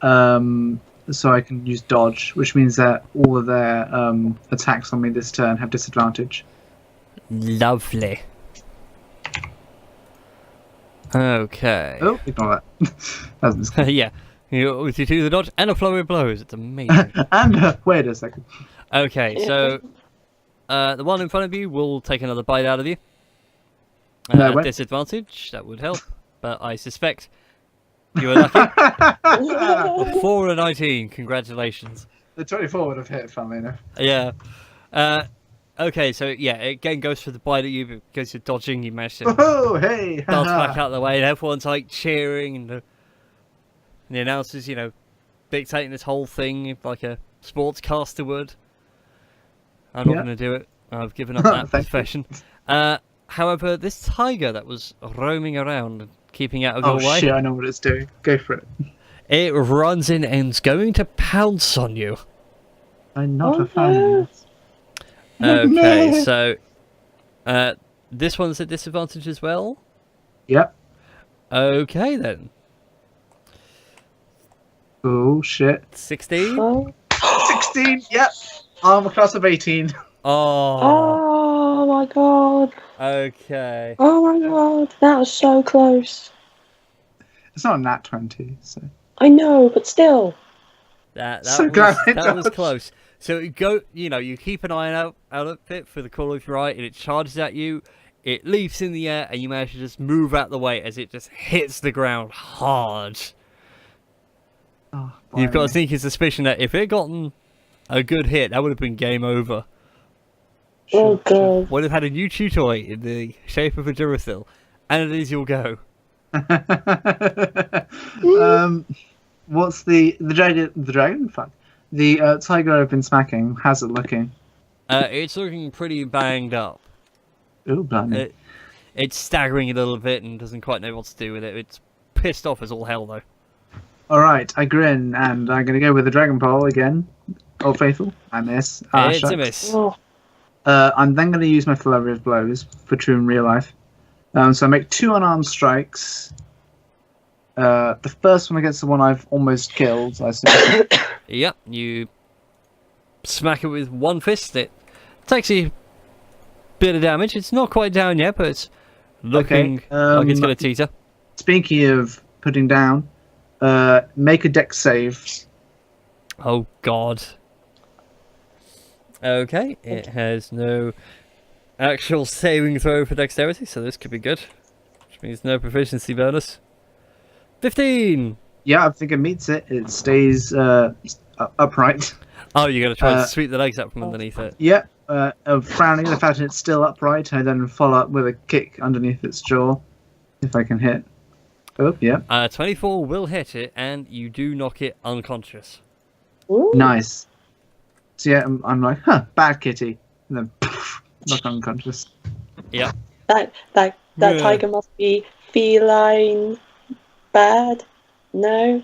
so I can use dodge, which means that all of their attacks on me this turn have disadvantage. Lovely. Okay. Oh, ignore that. That's a mistake. Yeah. You do the dodge and a flurry of blows. It's amazing. And wait a second. Okay, so the one in front of you will take another bite out of you. No, wait. Disadvantage, that would help. But I suspect you are lucky. A 4 and a 19, congratulations. The 24 would have hit, funnily enough. Yeah. Okay, so yeah, it again goes for the bite at you, but because you're dodging, you manage to Oh, hey! dodge back out of the way, and everyone's like cheering, and the announcers, dictating this whole thing like a sportscaster would. I'm not Yeah. going to do it. I've given up that Thank you. profession. However, this tiger that was roaming around and keeping out of Oh your way, shit, I know what it's doing. Go for it. it runs in and is going to pounce on you. I'm not Oh, a fan. no. Okay, so this one's at disadvantage as well. Yep. Okay then. Oh shit. 16. Oh. 16. Yep. Armor class of 18. Oh. Oh my god. Okay. Oh my god. That was so close. It's not a nat 20, so. I know, but still. That So glad I that was dodged. close. So you go, you keep an eye out of it for the call of your eye, and it charges at you. It leaps in the air, and you manage to just move out the way as it just hits the ground hard. Oh, You've got a blimey. sneaking suspicion that if it had gotten a good hit, that would have been game over. Oh god. Would have had a new chew toy in the shape of a Durothil, and it is your go. What's the dragon? The dragon? Fuck. The tiger I've been smacking. How's it looking? It's looking pretty banged up. Oh, blimey. It's staggering a little bit and doesn't quite know what to do with it. It's pissed off as all hell, though. All right, I grin, and I'm gonna go with the dragon pole again. Old faithful. I miss. It's shucks. a miss. Oh. I'm then gonna use my flurry of blows for true in real life. So I make 2 unarmed strikes. The first one against the one I've almost killed, I suppose. Yep, you smack it with one fist. It takes a bit of damage. It's not quite down yet, but it's looking like it's going to teeter. Speaking of putting down, make a dex save. Oh, God. Okay, it has no actual saving throw for dexterity, so this could be good. Which means no proficiency bonus. 15! Yeah, I think it meets it. It stays upright. Oh, you're going to try to sweep the legs up from underneath it. Yep. Frowning at the fact that it's still upright, I then follow up with a kick underneath its jaw, if I can hit. Oh, yeah. 24 will hit it, and you do knock it unconscious. Ooh. Nice. So yeah, I'm like, bad kitty, and then poof, knock unconscious. Yep. That Yeah. tiger must be feline bad. No.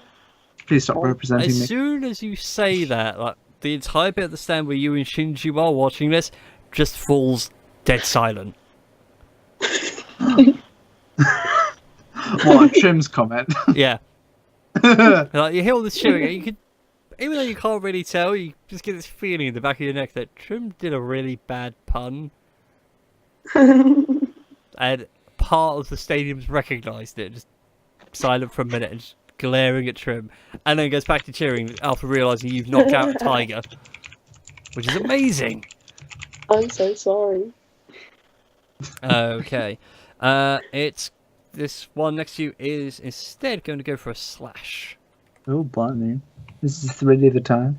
Please stop representing As me. soon as you say that, like the entire bit of the stand where you and Shinju are watching this just falls dead silent. What, Trym's comment? Yeah. Like, you hear all this cheering, and you could, even though you can't really tell, you just get this feeling in the back of your neck that Trym did a really bad pun, and part of the stadium's recognised it, just silent for a minute and just glaring at Trym, and then goes back to cheering after realising you've knocked out a tiger, which is amazing. I'm so sorry. Okay, it's this one next to you is instead going to go for a slash. Oh, blimey. This is really the time.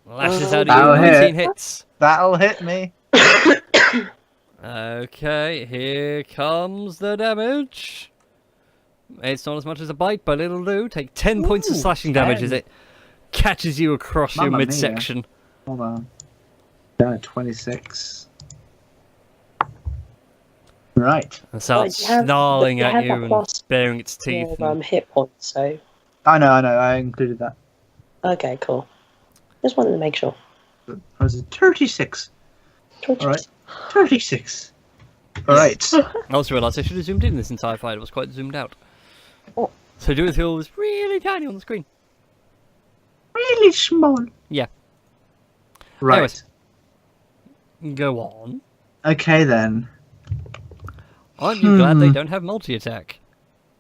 Lashes out That'll at you, 19 hit. hits. That'll hit me. Okay, here comes the damage. It's not as much as a bite, but it'll do. Take 10 points of Ooh, slashing damage 10. as it catches you across your Mamma mia. midsection. Hold on. Yeah, 26. Right. And starts Right, you have- snarling you at have you that and plus baring its teeth. Your, and- hit points, so I know, I included that. okay, cool. Just wanted to make sure. I was at 36. Torches. Alright. 36. Alright. I also realised I should have zoomed in this entire fight. It was quite zoomed out. Oh. So Durothil was really tiny on the screen. Really small. Yeah. Right. Anyways. Go on. Okay then. Aren't you glad they don't have multi-attack?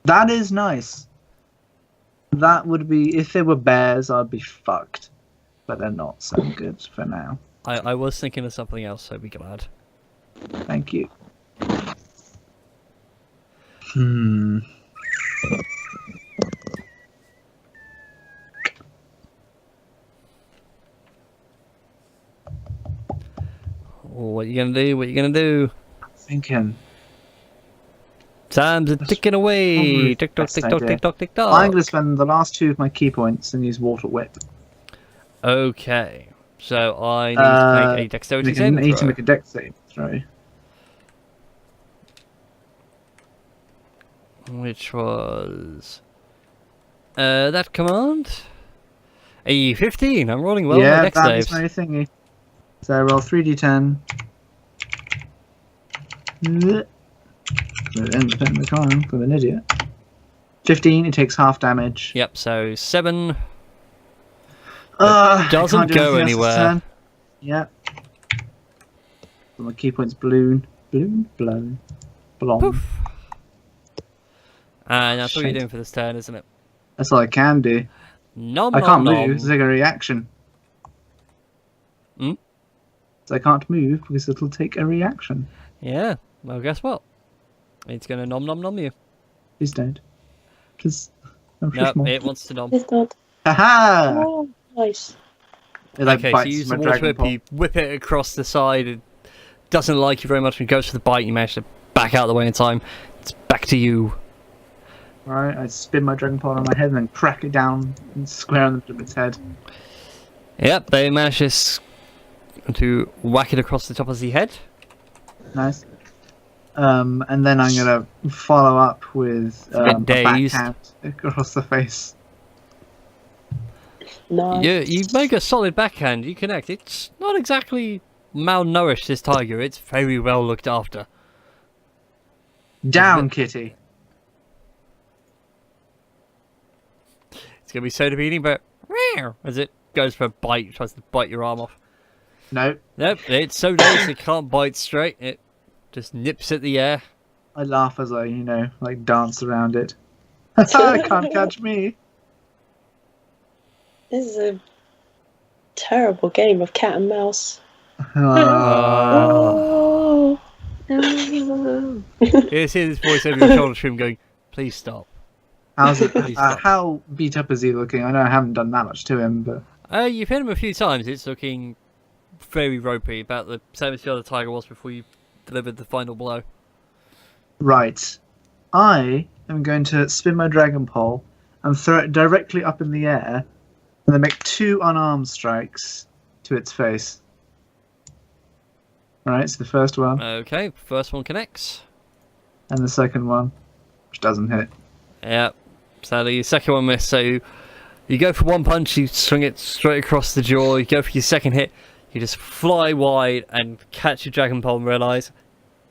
That is nice. That would be, if they were bears, I'd be fucked. But they're not, so I'm good for now. I was thinking of something else, so be glad. Thank you. Hmm. What you gonna do? What you gonna do? Thinking. Time's a ticking away. probably Tick tock, best tick tock, idea. tick tock, tick I'm tock. going to spend the last 2 of my key points and use Water Whip. Okay, so I need to make a dexterity I saving need to throw. make a dex save throw. Which was that command. A 15. I'm rolling well on my Yeah, dex that is saves. my thingy. So I roll 3d10. Put it in the time, I'm an idiot. 15, it takes half damage. Yep, so 7. I doesn't can't do go anything else this anywhere. turn. Yep. So my key point's blown. Blown. Poof. And that's what you're Shit. doing for this turn, isn't it? That's all I can do. Nom, I can't nom, move, nom. it's like a reaction. Hmm? So I can't move because it'll take a reaction. Yeah, well, guess what? It's going to nom nom nom you. Please don't. Because I'm No, small. it wants to nom. It's not. Haha! Oh, nice. It like Okay, so bites you use my the water Dragon whip, Ball. you whip it across the side, it doesn't like you very much, and goes for the bite, you manage to back out of the way in time. It's back to you. Alright, I spin my Dragon Ball on my head and then crack it down and square on the middle of its head. Yep, they manage to whack it across the top of the head. Nice. And then I'm gonna follow up with a dazed. backhand across the face. Nice. You make a solid backhand, you connect. It's not exactly malnourished, this tiger, it's very well looked after. Down, kitty. It's going to be soda beating, but as it goes for a bite, tries to bite your arm off. No, Nope, it's so nice it can't bite straight. It just nips at the air. I laugh as I, like dance around it. It can't catch me. This is a terrible game of cat and mouse. Uh, Oh, no. you see this voice over your shoulder, Trym, going, "Please stop." How's it? Please stop. How beat up is he looking? I know I haven't done that much to him, but You've hit him a few times. It's looking very ropey, about the same as the other tiger was before you delivered the final blow. right. I am going to spin my Dragon Pole and throw it directly up in the air, and then make 2 unarmed strikes to its face. Alright, so the first one, Okay, first one connects. and the second one, which doesn't hit. Yeah, sadly, your second one missed. So you go for one punch, you swing it straight across the jaw. You go for your second hit, you just fly wide and catch your Dragon Pole and realise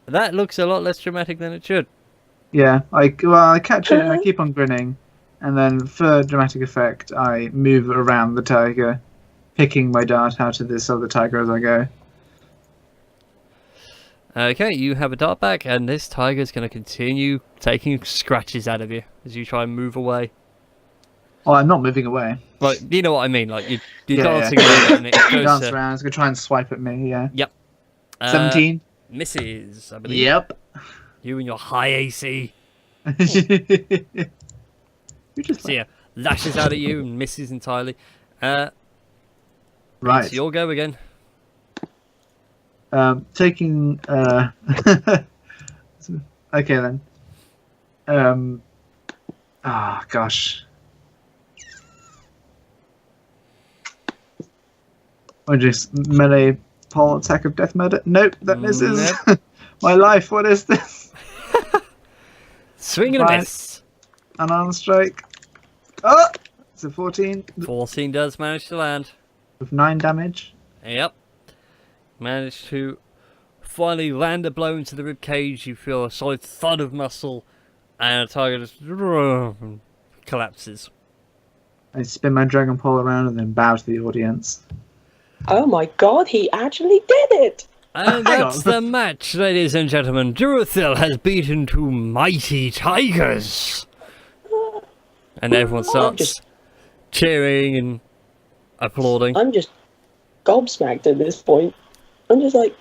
that looks a lot less dramatic than it should. Yeah, I catch it and I keep on grinning, and then for dramatic effect, I move around the tiger, picking my dart out of this other tiger as I go. Okay, you have a dart back, and this tiger's going to continue taking scratches out of you as you try and move away. Oh, I'm not moving away. Like, you know what I mean? Like, you're Yeah, dancing yeah. around and it goes Dance to... around, it's gonna try and swipe at me, yeah. Yep. 17? Misses, I believe. Yep. You and your high AC. You just So yeah, lashes out at you and misses entirely. right. It's your go again. Taking okay then. Gosh. Or just melee pole attack of death murder? Nope, that misses. My life, what is this? Swing and a Fine. miss. Unarmed strike. Oh! It's a 14 14 does manage to land. with 9 damage. Yep. Managed to finally land a blow into the rib cage. You feel a solid thud of muscle, and a tiger just collapses. I spin my dragon pole around and then bow to the audience. Oh my god, he actually did it! And Hang that's on. the match, ladies and gentlemen. Durothil has beaten 2 mighty tigers. And everyone starts just- cheering and applauding. I'm just gobsmacked at this point. I'm just like,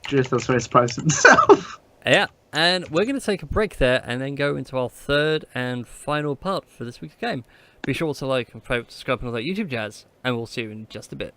Durothil's very surprised himself. Yeah, and we're going to take a break there and then go into our third and final part for this week's game. Be sure to like and subscribe and all that YouTube jazz, and we'll see you in just a bit.